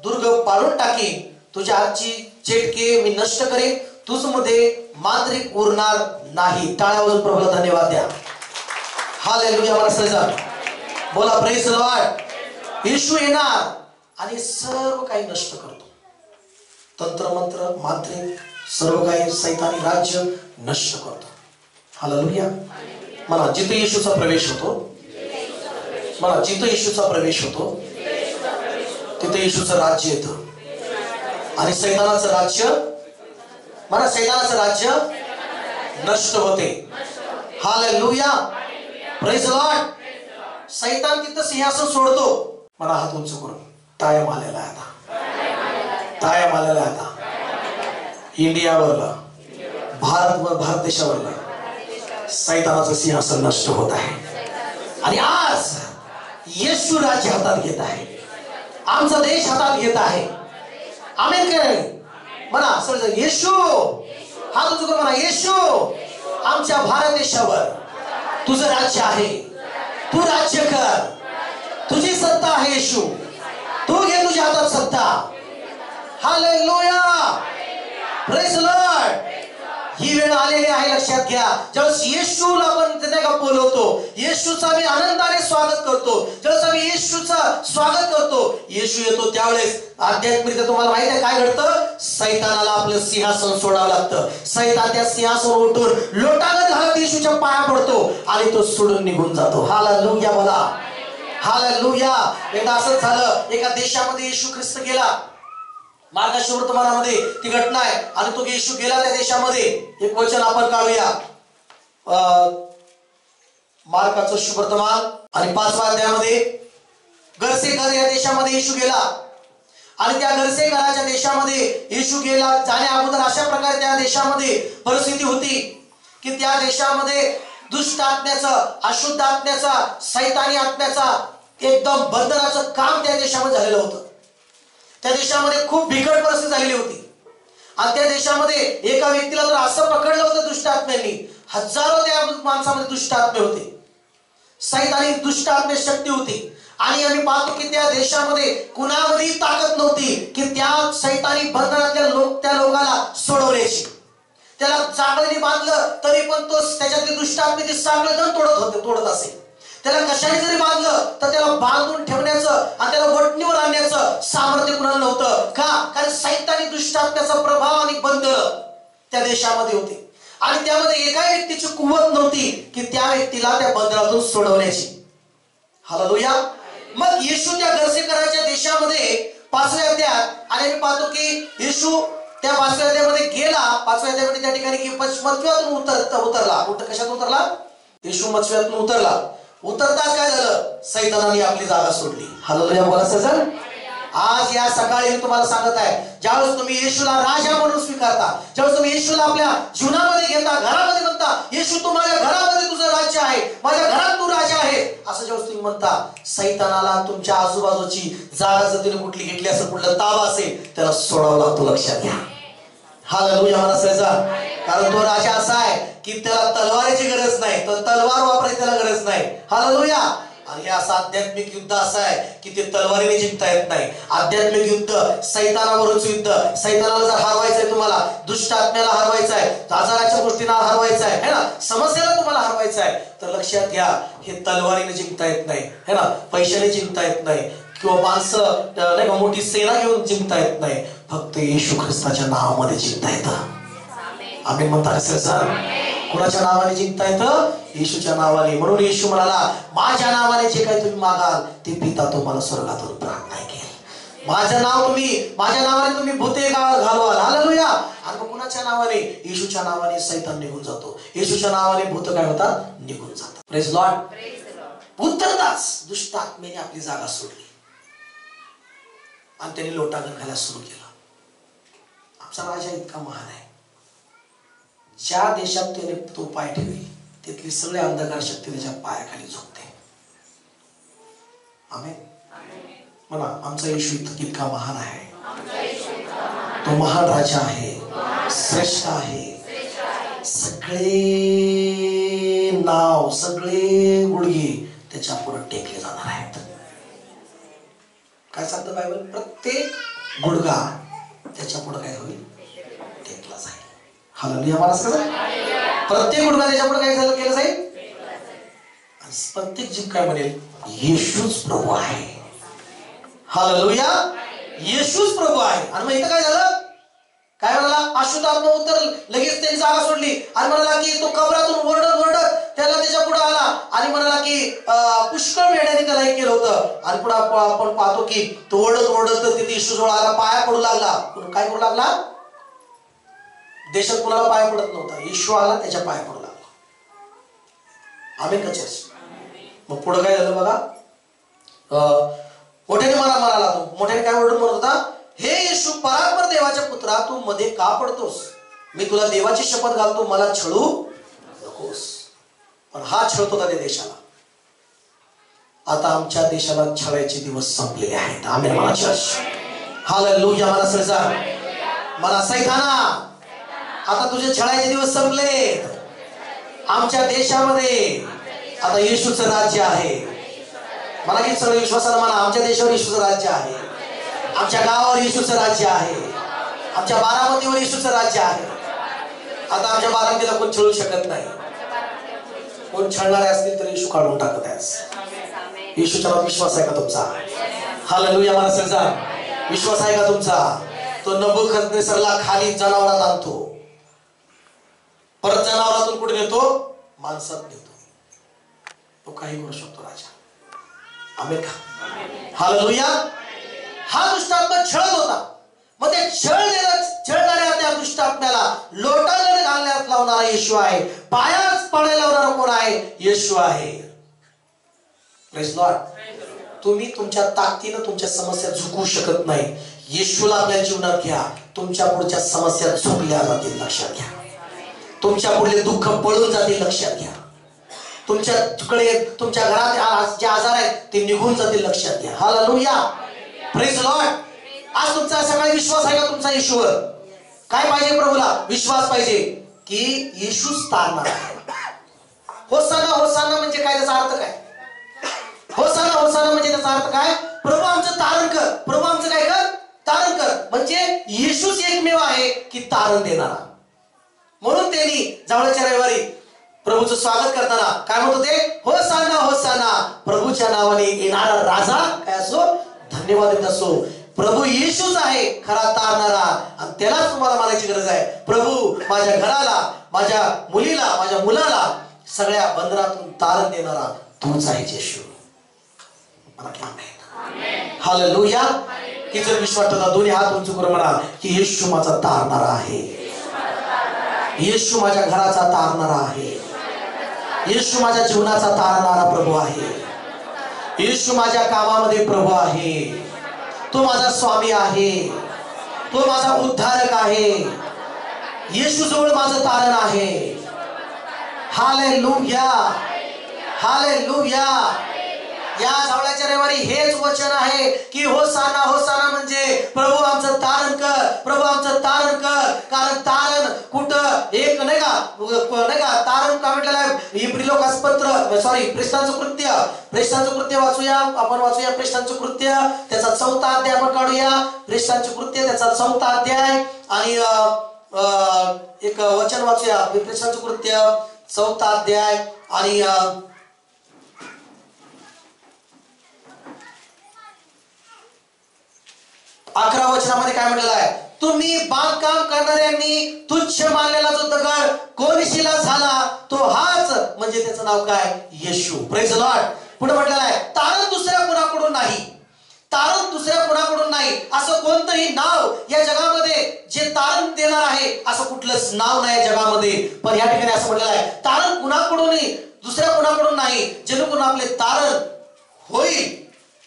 दुर्ग पाडून टाकीन, तुझ्या हातची चेटके मी नष्ट करीन, तुझमध्ये मांत्रिक उरणार नाही. टाळ्या वाजवून प्रभूला धन्यवाद द्या. हालेलुया. मला सजन बोला प्रेज लॉर्ड. येशू येणार आणि सर्व काही नष्ट करतो. तंत्रमंत्र, मांत्रिक, सर्व काही सैतानी राज्य नष्ट करतो. हालेलुया. मला जिथे येशूचा प्रवेश होतो, मला जिथे येशूचा प्रवेश होतो तिथे येशूचं राज्य येतं. आणि सैतानाचं राज्य, मला सैतानाचं राज्य नष्ट होते. हालेलुया. Praise Lord. सैतान तिथं सिंहासन सोडतो. मला हात उंच करून टाळ्या मारलेला आहे आता. टाळ्या मारलेला आहे आता. इंडियावरला, भारत देशावरला सैतानाचं सिंहासन नष्ट होत आहे. आणि आज येशू राज्य हातात घेत आहे. आमचा देश हातात घेत आहे. आमेन काय? म्हणा सर येशू. हात उंच करून म्हणा येशू. आमच्या भारत देशावर तुझं राज्य आहे. तू राज्य कर. सत्ता आहे येशू, तू घे तुझ्या हातात सत्ता. Hallelujah, praise the Lord. ही वेळ आलेली आहे, लक्षात घ्या. ज्यावेळेस येशूला आपण नाही का बोलवतो, येशूचा मी आनंदाने स्वागत करतो, ज्यावेळेस आम्ही येशूचं स्वागत करतो, येशू येतो, त्यावेळेस आध्यात्मिक तुम्हाला माहित आहे काय घडतं? सैतानाला आपलं सिंहासन सोडावं लागतं. सैतान त्या सिंहासन उठून लोटागत घालत येशूच्या पाया पडतो आणि तो सोडून निघून जातो. हालेलुया बोला, हालेलुया. एकदा असंच झालं, एका देशामध्ये येशू ख्रिस्त गेला. मार्गाच्या वर्तमानामध्ये ती घटना आहे आणि तो येशू गेला त्या देशामध्ये. एक वचन आपण काढूया, मार्काचं शुभवर्तमान आणि 5व्या अध्यायामध्ये. गरसेकर या देशामध्ये येशू गेला आणि त्या गरसेकराच्या देशामध्ये येशू गेला जाण्या अगोदर अशा प्रकारे त्या देशामध्ये परिस्थिती होती की त्या देशामध्ये दुष्ट आत्म्याचं, अशुद्ध आत्म्याचा, सैतानी आत्म्याचा एकदम बंधनाचं काम त्या देशामध्ये झालेलं होतं. त्या देशामध्ये खूप बिकट परिस्थिती झालेली होती आणि त्या देशामध्ये एका व्यक्तीला जर असं पकडलं होतं दुष्ट आत्म्यांनी, हजारो त्या माणसामध्ये दुष्ट आत्मे होते, सैतानी दुष्ट आत्मे शक्ती होती. आणि आम्ही पाहतो की त्या देशामध्ये कुणामध्ये ताकद नव्हती की त्या सैतानी बंधनातल्या त्या लोकाला सोडवण्याची. त्याला चांगल्याने बांधलं तरी पण तो त्याच्यातली दुष्ट आत्मे ती चांगलं तोडत असे. त्याला कशाने जरी बांधलं तर त्याला बांधून ठेवण्याचं आणि त्याला वटणीवर आणण्याचं सामर्थ्य कुणाला नव्हतं. का? कारण सैतानी दुष्ट आत्म्याचा प्रभाव आणि बंधन त्या देशामध्ये होते आणि त्यामध्ये एका व्यक्तीची कुवत नव्हती की त्या व्यक्तीला त्या बंधनातून सोडवण्याची. हालेलुया. मग येशू त्या गरसेकराच्या देशामध्ये 5व्या अध्यायात आणि मी पाहतो की येशू त्या 5व्या अध्यायामध्ये गेला. 5व्या अध्यायामध्ये त्या ठिकाणी की मत्स्यातून उतरला. कशात उतरला? येशू मत्स्यातून उतरला. उतरताच काय झालं? सैतानाने आपली जागा सोडली. हालेलुया बोला सर. आज या सकाळी मी तुम्हाला सांगत आहे, ज्यावेळेस तुम्ही येशूला राजा म्हणून स्वीकारता, ज्यावेळेस तुम्ही येशूला आपल्या जीवनामध्ये घेता, घरामध्ये म्हणता, येशू तू माझ्या घरामध्ये तुझं राज्य आहे, माझ्या घरात तू राजा आहे, असं ज्यावेळेस तुम्ही म्हणता, सैतानाला तुमच्या आजूबाजूची जागा जर तिने कुठली घेतली असेल, कुठला ताबा असेल, त्याला सोडावं लागतो. लक्षात घ्या. हालेलुया म्हणा. कारण तो राजा असा आहे की त्याला तलवारीची गरज नाही, तर तलवार वापरायची त्याला गरज नाही. हालेलुया. आणि हे असं आध्यात्मिक युद्ध असं आहे की ते तलवारीने जिंकता येत नाही. आध्यात्मिक युद्ध सैतानावरच युद्ध. सैतानाला जर हरवायचंय, तुम्हाला दुष्ट आत्म्याला हरवायचं आहे, आजाराच्या गोष्टींना हरवायचं आहे ना, समस्येला तुम्हाला हरवायचं आहे, तर लक्षात घ्या, हे तलवारीने जिंकता येत नाही, है ना, पैशाने जिंकता येत नाही किंवा माणसं नाही का मोठी सेना घेऊन जिंकता येत नाही. फक्त येशू ख्रिस्ताच्या नावामध्ये जिंकता येतं. आम्ही म्हणता कसं सर? कुणाच्या नावाने जिंकता येतं? येशूच्या नावाने. म्हणून येशू म्हणाला, माझ्या नावाने जे काही तुम्ही मागाल ते पिता तुम्हाला स्वर्गातून प्राप्त केल. माझ्या नावाने तुम्ही भूते घालवाल. हालेलुया. आणि मग कुणाच्या नावाने? येशूच्या नावाने सैतान निघून जातो. येशूच्या नावाने भूत काय होतात? निघून जातात. Praise Lord. उतरताच दुष्ट आत्मेने आपली जागा सोडली आणि त्यांनी लोटांगण घालायला सुरू केलं. आमचा राजा इतका महान आहे, ज्या देशात त्याने तो पाय ठेवली तिथली सगळी अंधकार शक्ती त्याच्या पायाखाली झोपते. आमेन म्हणा. आमचा येशू इतका महान आहे, तो महान राजा आहे, श्रेष्ठ आहे. सगळे नाव, सगळे गुडघे त्याच्या पुढे टेकले जाणार आहेत. काय सांगतं बायबल? प्रत्येक गुडघा त्याच्या पुढे काय होईल? टेकला जाईल. हालेलुया मला सांगा. प्रत्येक गुडघा त्याच्या पुढे काय झालं केलं जाईल आणि प्रत्येक जीभ काय म्हणेल? येशूच प्रभू आहे. हालेलुया. येशूच प्रभू आहे. आणि मग इथं काय झालं? काय म्हणाला? अशुद्ध आत्मा उतर लगेच त्यांनी जागा सोडली आणि म्हणाला की तो कबरातून ओरडत त्याला त्याच्या पुढे आला आणि म्हणाला की पुष्कळ मेढ्याने त्याला हे केलं होतं. आणि पुढे आपण पाहतो की तो ओरडत तिथे येशूजवळ आला, पाया पडू लागला. काय करू लागला? देशात कुणाला पाया पडत नव्हता, येशू आला त्याच्या पाया पडू लागला. आमेन का चर्च? मग पुढे काय झालं बघा. मोठ्याने म्हणाला तो, मोठ्याने काय ओरडून म्हणत होता? हे येशू परात्पर देवाच्या पुत्रा, तू मध्ये का पडतोस? मी तुला देवाची शपथ घालतो, मला छळू नकोस. पण हा छळत होता त्या देशाला. आता आमच्या देशाला छळायचे दिवस संपलेले आहेत. आमेन म्हणा चर्च. हालेलुया म्हणा सरसा. मला सैताना, आता तुझे छळायचे दिवस संपले. आमच्या देशामध्ये आता येशूचं राज्य आहे. मला की सगळे विश्वासाला म्हणा, आमच्या देशावर येशूचं राज्य आहे, आमच्या गावावर येशूचं राज्य आहे, आमच्या बारामतीवर येशूचं राज्य आहे. आता आमच्या बारामतीला कोण छळू शकत नाही. कोण छळणारे असतील तर येशू काढून टाकत आहे. येशूच्या नावात विश्वास आहे का तुमचा? हालेलुया मला सांगा, विश्वास आहे का तुमचा? तो नबूकदनेस्सरला खाली जनावरात आणतो, परत जनावरातून कुठे नेतो? माणसात नेतो. तो काही करू शकतो राजा. आमेन का? हालेलुया. हा दुष्टात्मा छळत होता. मग ते छळणाऱ्या त्या दुष्टात्म्याला लोटांगण घालण्यात लावणारा येशू आहे. पायाच पडायला लावणारा कोण आहे? येशू आहे. Praise Lord. तुम्ही तुमच्या ताकदीनं तुमच्या समस्या झुकवू शकत नाही. येशूला आपल्या जीवनात घ्या, तुमच्या पुढच्या समस्या झुकल्या जातील. लक्षात घ्या. तुमच्या पुढले दुःख पळून जातील. लक्षात घ्या. तुमच्याकडे तुमच्या घरात जे आजार आहेत ते निघून जातील. लक्षात घ्या. हालेलुया. Praise Lord. आज तुमचा सगळा विश्वास आहे का तुमचा येशूवर? काय पाहिजे प्रभूला? विश्वास पाहिजे की येशूच तारणार आहे. होसाना होसाना म्हणजे काय? त्याचा अर्थ काय? होसाना होसाना म्हणजे त्याचा अर्थ काय? प्रभू आमचं तारण कर, प्रभू आमचं काय कर? तारण कर. म्हणजे येशूच एकमेव आहे की तारण देणारा. म्हणून त्यांनी जावळाच्या रविवारी प्रभूचं स्वागत करताना काय म्हणत होते? होसाना होसाना, प्रभूच्या नावाने येणारा राजा काय असो, धन्यवाद असो. प्रभू येशूच आहे खरा तारणारा. आणि त्यालाच तुम्हाला म्हणायची गरज आहे, प्रभू माझ्या घराला, माझ्या मुलीला, माझ्या मुलाला सगळ्या बंधनातून तारण देणारा तूच आहे येशू. हालेलुया. की जर विश्वास ठेवला, दोन्ही हात उंच करून म्हणा की येशू माझा तारणारा आहे, येशू माझ्या घराचा तारणारा आहे, येशू माझ्या जीवनाचा तारणारा प्रभू आहे, येशू माझ्या कामामध्ये प्रभू आहे, तो माझा स्वामी आहे, तो माझा उद्धारक आहे, येशू जवळ माझं तारण आहे. हालेलुया. हालेलुया. या जावळाच्या रविवारी हेच वचन आहे की होसाना होसाना म्हणजे प्रभू आमचं तारण कर, प्रभू आमचं तारण कर. कारण तारण कुठं एक नाही का तारण का म्हटलेलं आहे? इब्री लोकांचं पत्र, सॉरी प्रेषितांचं कृत्य वाचूया आपण. वाचूया प्रेषितांचं कृत्य त्याचा 4था अध्याय आपण काढूया. प्रेषितांचं कृत्य त्याचा 4था अध्याय आणि एक वचन वाचूया. प्रेषितांचं कृत्य 4था अध्याय आणि 11 वचनामध्ये काय म्हटलेलं आहे? तुम्ही बांधकाम करणाऱ्यांनी तुच्छ मानलेला जो दगड कोनशिला झाला तो हाच, म्हणजे त्याचं नाव काय? येशू. Praise Lord. पुढे म्हटलेलं आहे तारण दुसऱ्या कोणाकडून नाही, तारण दुसऱ्या कोणाकडून नाही. असं कोणतंही नाव या जगामध्ये जे तारण देणार आहे असं कुठलंच नाव नाही जगामध्ये. पण या ठिकाणी असं म्हटलेलं आहे तारण कुणाकडूनही दुसऱ्या कोणाकडून नाही, जेणेकरून आपले तारण होईल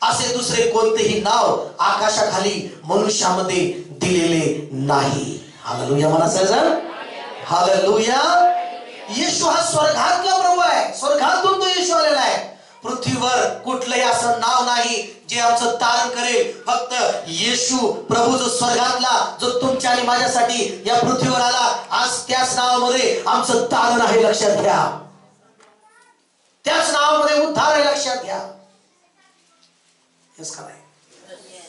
असे दुसरे कोणतेही नाव आकाशाखाली मनुष्यामध्ये दिलेले नाही. हालेलुया म्हणा सगळेजण. हालेलुया. येशू हा स्वर्गातला प्रभू आहे. स्वर्गातून तो येशू आलेला आहे. पृथ्वीवर कुठलंही असं नाव नाही जे आमचं तारण करेल. फक्त येशू प्रभू जो स्वर्गातला, जो तुमच्या आणि माझ्यासाठी या पृथ्वीवर आला, आज त्याच नावामध्ये आमचं तारण आहे. लक्षात घ्या. त्याच नावामध्ये उद्धार आहे. लक्षात घ्या. का नाही?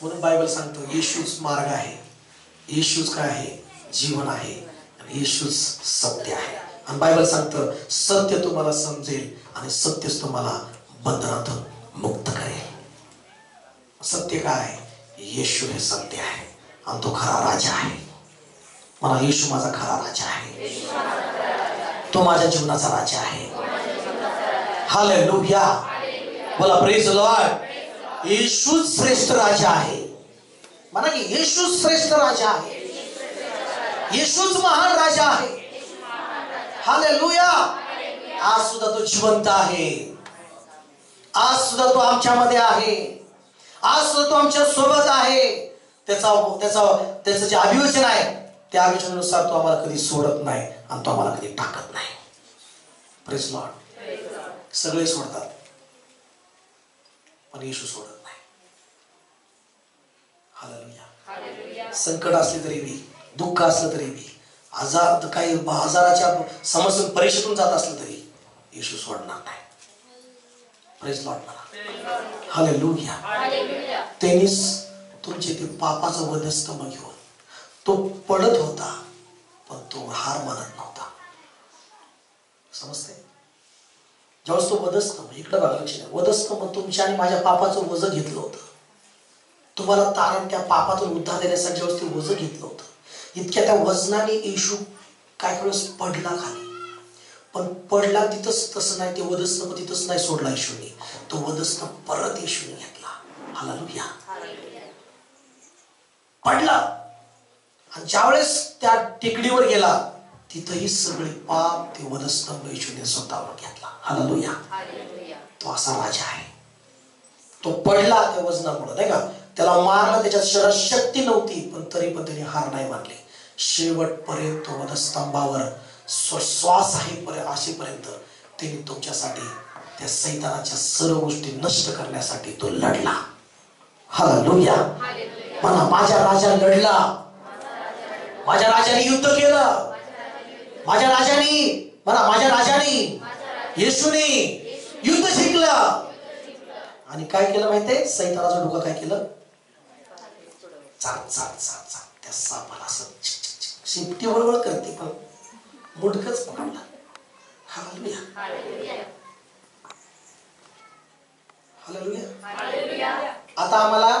म्हणून बायबल सांगतो येशूच मार्ग आहे, येशूच काय आहे? जीवन आहे, आणि येशूच सत्य आहे. आणि बायबल सांगतं सत्य तुम्हाला समजेल आणि सत्यच तुम्हाला बंधनातून मुक्त करेल. सत्य काय? येशू हे सत्य आहे आणि तो खरा राजा आहे. मला येशू माझा खरा राजा आहे, तो माझ्या जीवनाचा राजा आहे. हालेलुया. बोला प्रेज लॉर्ड. येशूच श्रेष्ठ राजा आहे. म्हणा की येशूच श्रेष्ठ राजा आहे, येशूच महान राजा आहे. हालेलुया. आज सुद्धा तो जिवंत आहे, आज सुद्धा तो आमच्यामध्ये आहे, आज सुद्धा तो आमच्या सोबत आहे. त्याचं जे अभिवचन आहे त्या अभिवचनानुसार तो आम्हाला कधी सोडत नाही आणि तो आम्हाला कधी टाकत नाही. Praise Lord. सगळे सोडतात पण येशू सोडत नाही. हालेलुया. संकट असले तरी बी, दुःख असलं तरी बी, आजार काही आजाराच्या समस्या परीक्षेतून जात असलं तरी येशू सोडणार नाही. प्रेज लॉर्ड म्हणा. हालेलुया. त्यांनीच तुमचे ते पापाचं वधस्तंभ घेऊन तो पडत होता, पण तो हार मानत नव्हता. समजते? ज्यावेळेस तो वधस्तंभ, इकडे बघा, लक्ष द्या, वधस्तंभ तुमच्या आणि माझ्या पापाचं वजन घेतलं होतं. तुम्हाला तारण त्या पापातून उद्धार देण्यासाठी ज्यावेळेस ते वजन घेतलं होतं, इतक्या त्या वजनाने येशू काय वेळेस पडला खाली. पण पडला तिथंच, तसं नाही, ते वधस्तंभ तिथंच नाही सोडला येशूने. तो वधस्तंभ परत येशूने घेतला. हालेलुया. पडला आणि ज्यावेळेस त्या टेकडीवर गेला, तिथंही सगळे पाप ते वधस्तंभ येशूने स्वतःवर घेतला. हालेलुया. तो असा राजा आहे. तो पडला त्या वजनामुळे, नाही का, त्याला मारलं, त्याच्यात शरीरात शक्ती नव्हती, पण तरी पण त्याने हार नाही मानली. शेवटपर्यंत तो वधस्तंभावर श्वास असेपर्यंत त्यांनी तुमच्यासाठी, त्या सैतानाच्या सर्व गोष्टी नष्ट करण्यासाठी तो लढला. हालेलुया. म्हणा, माझ्या राजा लढला, माझ्या राजाने युद्ध केलं, माझ्या राजाने, म्हणा, माझ्या राजाने, येशूने युद्ध जिंकलं. आणि काय केलं माहितीये? सैतानाचा डोकं काय केलं? त्या सापाला असं शिपटी वळवळ करते, पण मुडकच पकडला. हालेलुया. हालेलुया. आता आम्हाला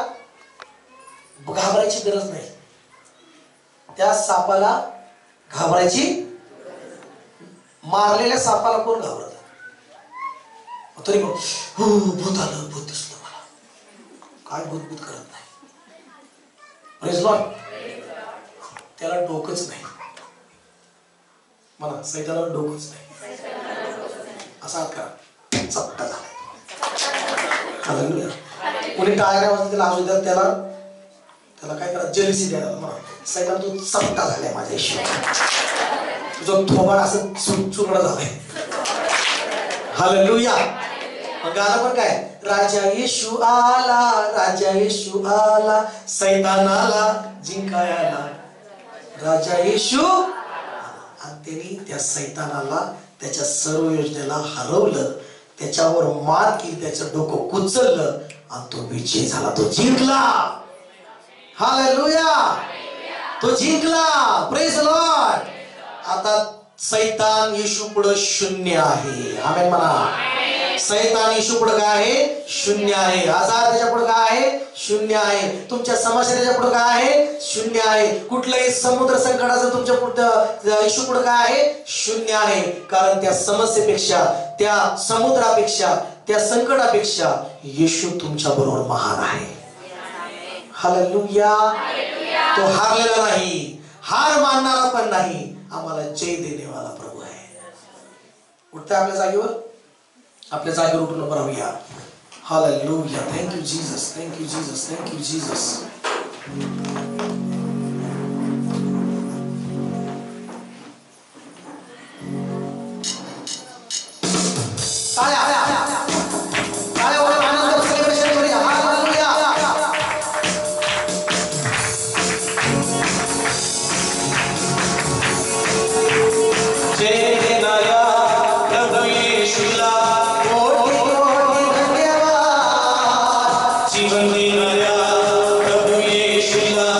घाबरायची गरज नाही. त्या सापाला घाबरायची, मारलेल्या सापाला कोण घाबरत? तरी पण हो, भूत आलं, भूत दिसलं मला, काय भूत भूत करत नाही. Praise Lord. त्याला डोकंच नाही. मला सैतानाला डोकंच नाही. असा करा, चपटा झाला. हालेलुया. कोणी टाळ्या वाजवत त्याला असू द्या, त्याला काय करा, जेलसी द्यायला. म्हणा, सैतान तू चपटा झालाय माझ्या येशू, तुझं थोबाड असं चुरडं झालंय. हालेलुया. गाणं पण काय, राजा येशू आला, राजा येशू आला, सैतानाला जिंकायला राजा येशू. आणि त्यांनी त्या सैतानाला, त्याच्या सर्व योजनेला हरवलं, त्याच्यावर मात केली, त्याचं डोकं कुचललं आणि तो विजय झाला, तो जिंकला. हालेलुया. तो जिंकला. Praise Lord. आता सैतान येशू पुढे शून्य आहे. आमेन म्हणा. सैतान येशू पुढे काय आहे? शून्य आहे. आजार त्याच्या पुढे काय आहे? शून्य आहे. तुमच्या समस्या त्याच्या पुढे काय आहे? शून्य आहे. कुठलंही समुद्र संकटाचं तुमच्या पुढे येशू पुढे काय आहे? शून्य आहे. कारण त्या समस्येपेक्षा, त्या समुद्रापेक्षा, त्या संकटापेक्षा येशू तुमच्या बरोबर महान आहे. हालेलुया. तो हारलेला नाही, हार मानणारा पण नाही, आम्हाला जय देनेवाला प्रभू आहे. उठते आपल्या जागेवर, आपल्या जागेवर उठून उभं राहूया. Hallelujah. Thank you Jesus, thank you Jesus, thank you Jesus. जीवन देणाऱ्या प्रभू येशूला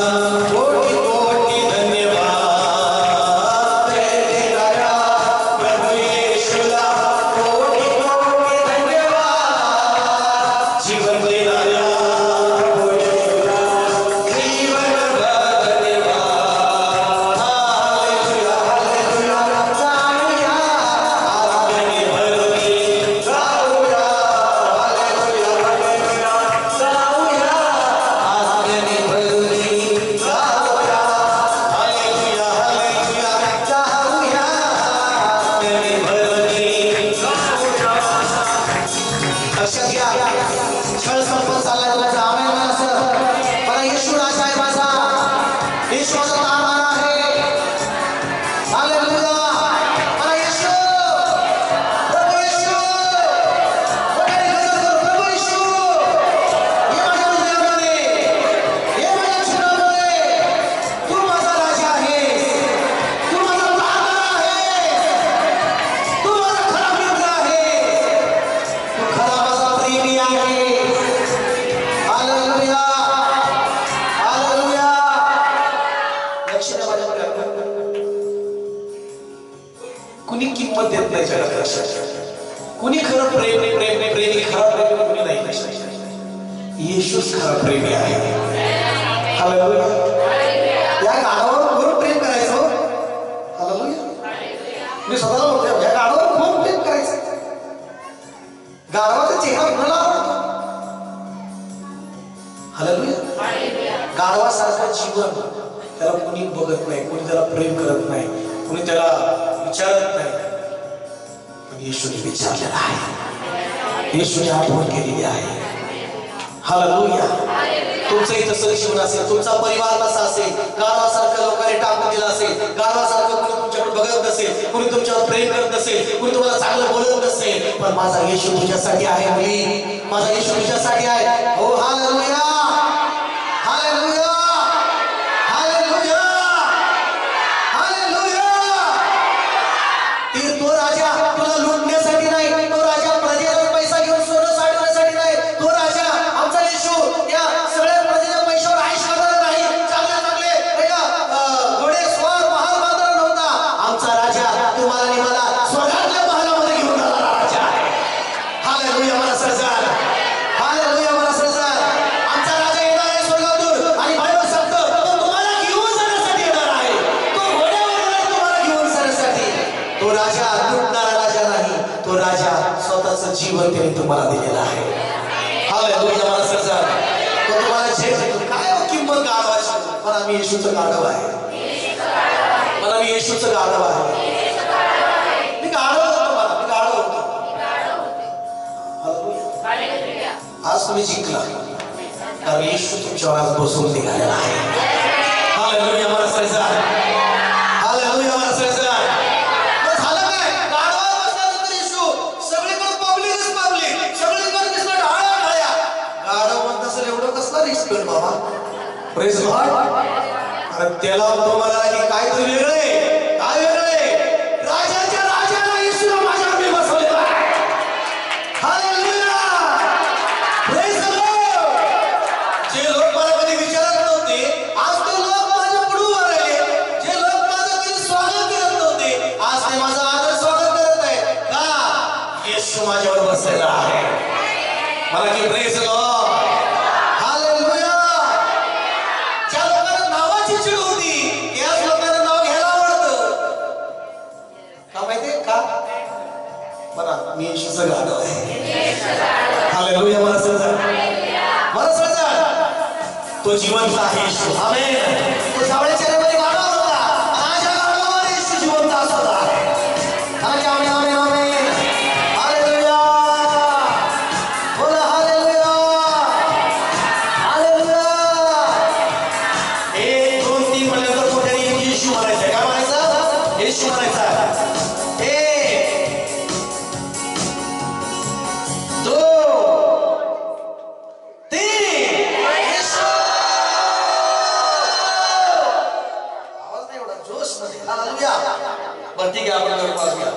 कुणी किंमत देत नाही जगात. कुणी खरं प्रेमी खरा प्रेमी कुणी नाही. येशूच खरा प्रेमी आहे. हालेलुया. या गाढवावर कोण प्रेम करायचं? हालेलुया. मी स्वतःला म्हणतो या गाढवावर कोण प्रेम करायचं? गाढवाचा चेहरा कुणाला आवडतो? हालेलुया. गाढवासारखं जीवन त्याला कुणी बघत नाही, कुणी त्याला प्रेम करत नाही, कुणी त्याला विचारत नाही. पण येशूने विचारलेला आहे, येशूने आठवण केलेली आहे. हालेलुया. तुमचंही तसं जीवन असेल, तुमचा परिवार कसा असेल, गाढवासारखं लोकांनी टाकून दिला असेल, गाढवासारखं कुणी तुमच्याकडे बघत नसेल, कुणी तुमच्यावर प्रेम करत नसेल, कुणी तुम्हाला चांगलं बोलत नसेल, पण माझा येशू तुझ्यासाठी आहे मुली, माझा येशू तुझ्यासाठी आहे. हो हालेलुया. हालेलुया. हालेलुया. हालेलुया. तो राजा तुला लुटण्यासाठी नाही, तो राजा प्रजेचा पैसा घेऊन सोनं साठवण्यासाठी नाही. तो राजा आमचा येशू या सगळ्या प्रजेच्या पैशावर आयुष करणार नाही, चांगले घोडे स्वार महाल बांधणार नव्हता. आमचा राजा तुम्हाला आणि मला स्वर्गातल्या महालामध्ये घेऊन जाणारा राजा आहे. हालेलुया. मला सरजार. हालेलुया. मला सरजार. आमचा राजा येणार आहे स्वर्गातून आणि बायबल सांगतो तो तुम्हाला घेऊन जाण्यासाठी येणार आहे. तो घोड्यावर येणार तुम्हाला घेऊन जाण्यासाठी. तो राजा लुटणारा राजा नाही, तो राजा स्वतःचं जीवन त्याने तुम्हाला दिलेलं आहे. हालेलुया. मला सरजार. तो तुम्हाला काय किंमत गाढवाची, पण आम्ही येशूचं गाढव आहे. पण आम्ही येशूचं गाढव आहे. मी गाढव होतो, मला मी गाढव होतो. हालेलुया. आज तुम्ही जिंकला, कारण येशू तुमच्यावर आज बसून निघालेला आहे. हालेलुया. मला सरजार. हालेलुया. मला सरजार. झालं काय? गाढवावर बसल्यानंतर येशू सगळीकडे पब्लिक सगळीकडे दिसलं ढाळ्या. गाढव म्हणत असेल एवढं कसला रिस्क कर बाबा. Praise God. अरे त्याला तुम्हाला की काहीतरी वेगळे, काय वेगळे? राजाच्या राजाला येशूला माझ्यावर मी बसवलेला आहे. हालेलुया. Praise God. जे लोक मला कधी विचारत नव्हते, आज ते लोक माझ्या पुढे उभे राहिले. जे लोक माझं कधी स्वागत करत नव्हते, आज ते माझं आदर स्वागत करत आहे. का? येशू माझ्यावर बसलेला आहे. मला की प्रेज गॉड. हालेलुया. ज्या लोकांना नावाची चिड होती, याच लोकांना नाव घ्यायला आवडतं. का माहितीये का? बघा मी येशूचं गाढव आहे. हालेलुया. मला सरजार. मला सरजार. तो जिवंत आहे येशू. आमेन. तो सावळ्या चेहऱ्यामध्ये गाढव होता, आज या गाढवावर येशू जिवंत असत आहे. आमेन. आमेन. आमेन. हालेलुया. बोला हालेलुया. हालेलुया. 1 2 3 म्हणल्यानंतर कोणत्याही येशू म्हणायचं. काय म्हणायचं? येशू म्हणायचं. 1 2 3. येशू. आवाज नाही एवढा जोश मध्ये. हालेलुया. बरं ठीक आहे, आपण करू पाहूया.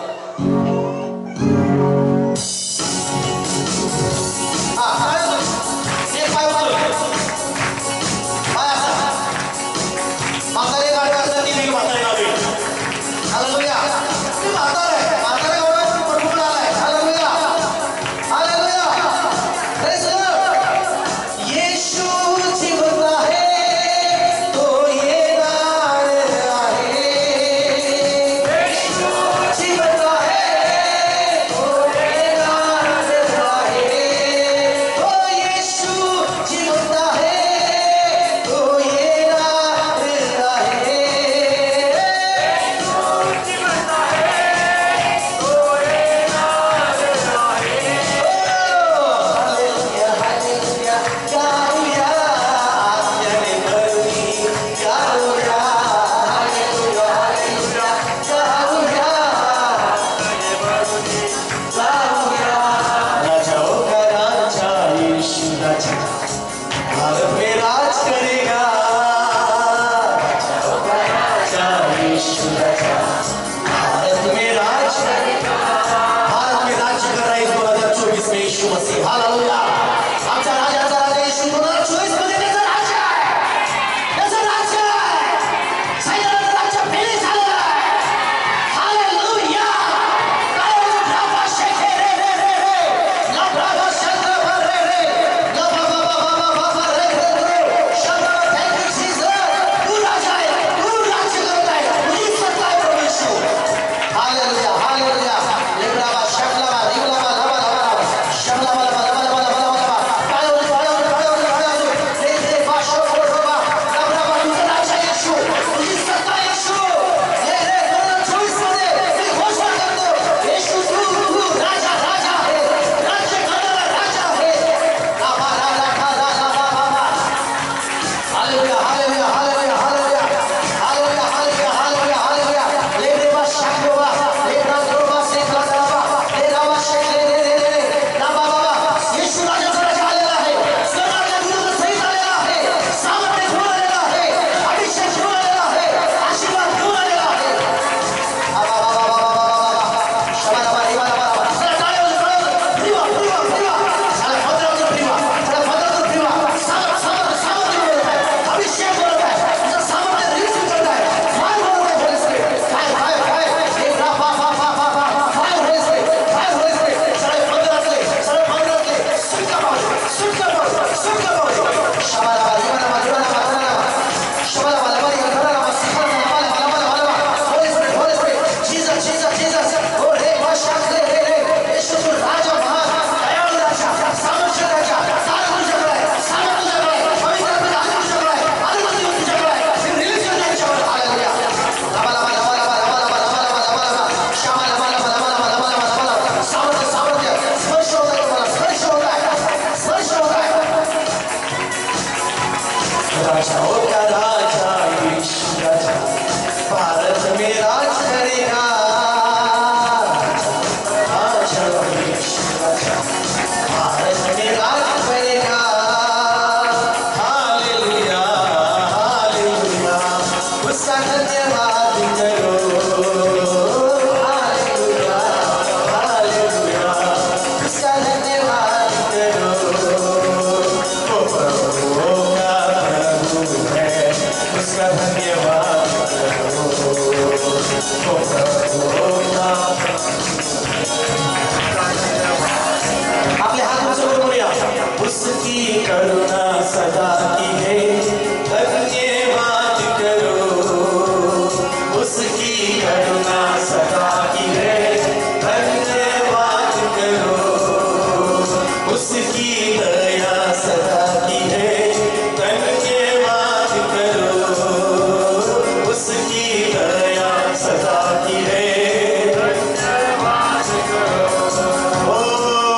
की है,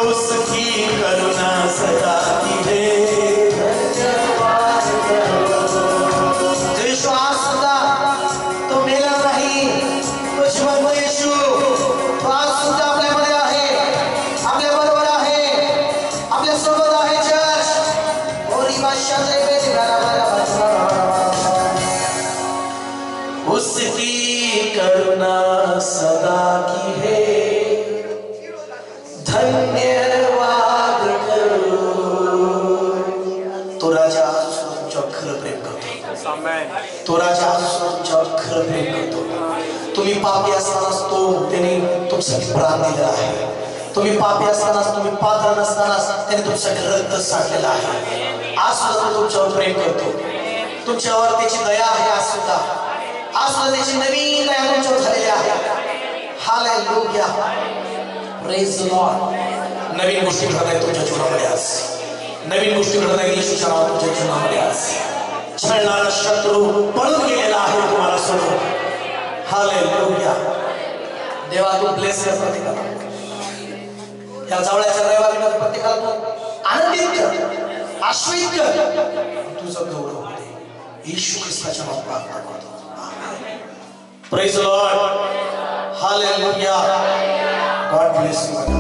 उसकी करुणा सदा की है। येशू आज सुद्धा तो मेला नाही, तो जिवंत येशू तो आज सुद्धा आपल्यामध्ये आहे, आपल्या बरोबर आहे, आपल्या सोबत आहे चर्च। ओरी बादशाह जय बेली उसकी करुणा सदा की है, धन्यवाद करो। तो राजा तुमच्यावर खरं प्रेम करतो, तो राजा तुमच्यावर खरं प्रेम करतो। तुम्ही पापी असतानाच तो त्याने तुमच्यासाठी प्राण दिलेला आहे, तुम्ही पापी असतानाच, तुम्ही पात्र नसतानाच त्याने तुमच्यासाठी रक्त सांडलेलं आहे। आज सुद्धा तो तुमच्यावर प्रेम करतो, तुमच्यावर त्याची दया आहे। आज सुद्धा त्याची नवीन दया तुमच्यावर झालेली आहे। Hallelujah, praise the Lord. नवीन गोष्टी घडत आहेत तुमच्या जीवनामध्ये आज, नवीन गोष्टी घडत आहेत येशूच्या नावात तुमच्या जीवनामध्ये आज। छळणारा शत्रू पळून गेलेला आहे तुम्हाला सोडून। हालेलुया, देवा तू ब्लेस कर प्रत्येकाला, या जावळ्याच्या रविवारीला प्रत्येकाला आनंदित कर, आश्वस्त कर, तुझं गौरव होते। येशू ख्रिस्ताच्या नावात प्रार्थना करतो, Praise the Lord. Hallelujah. God bless you.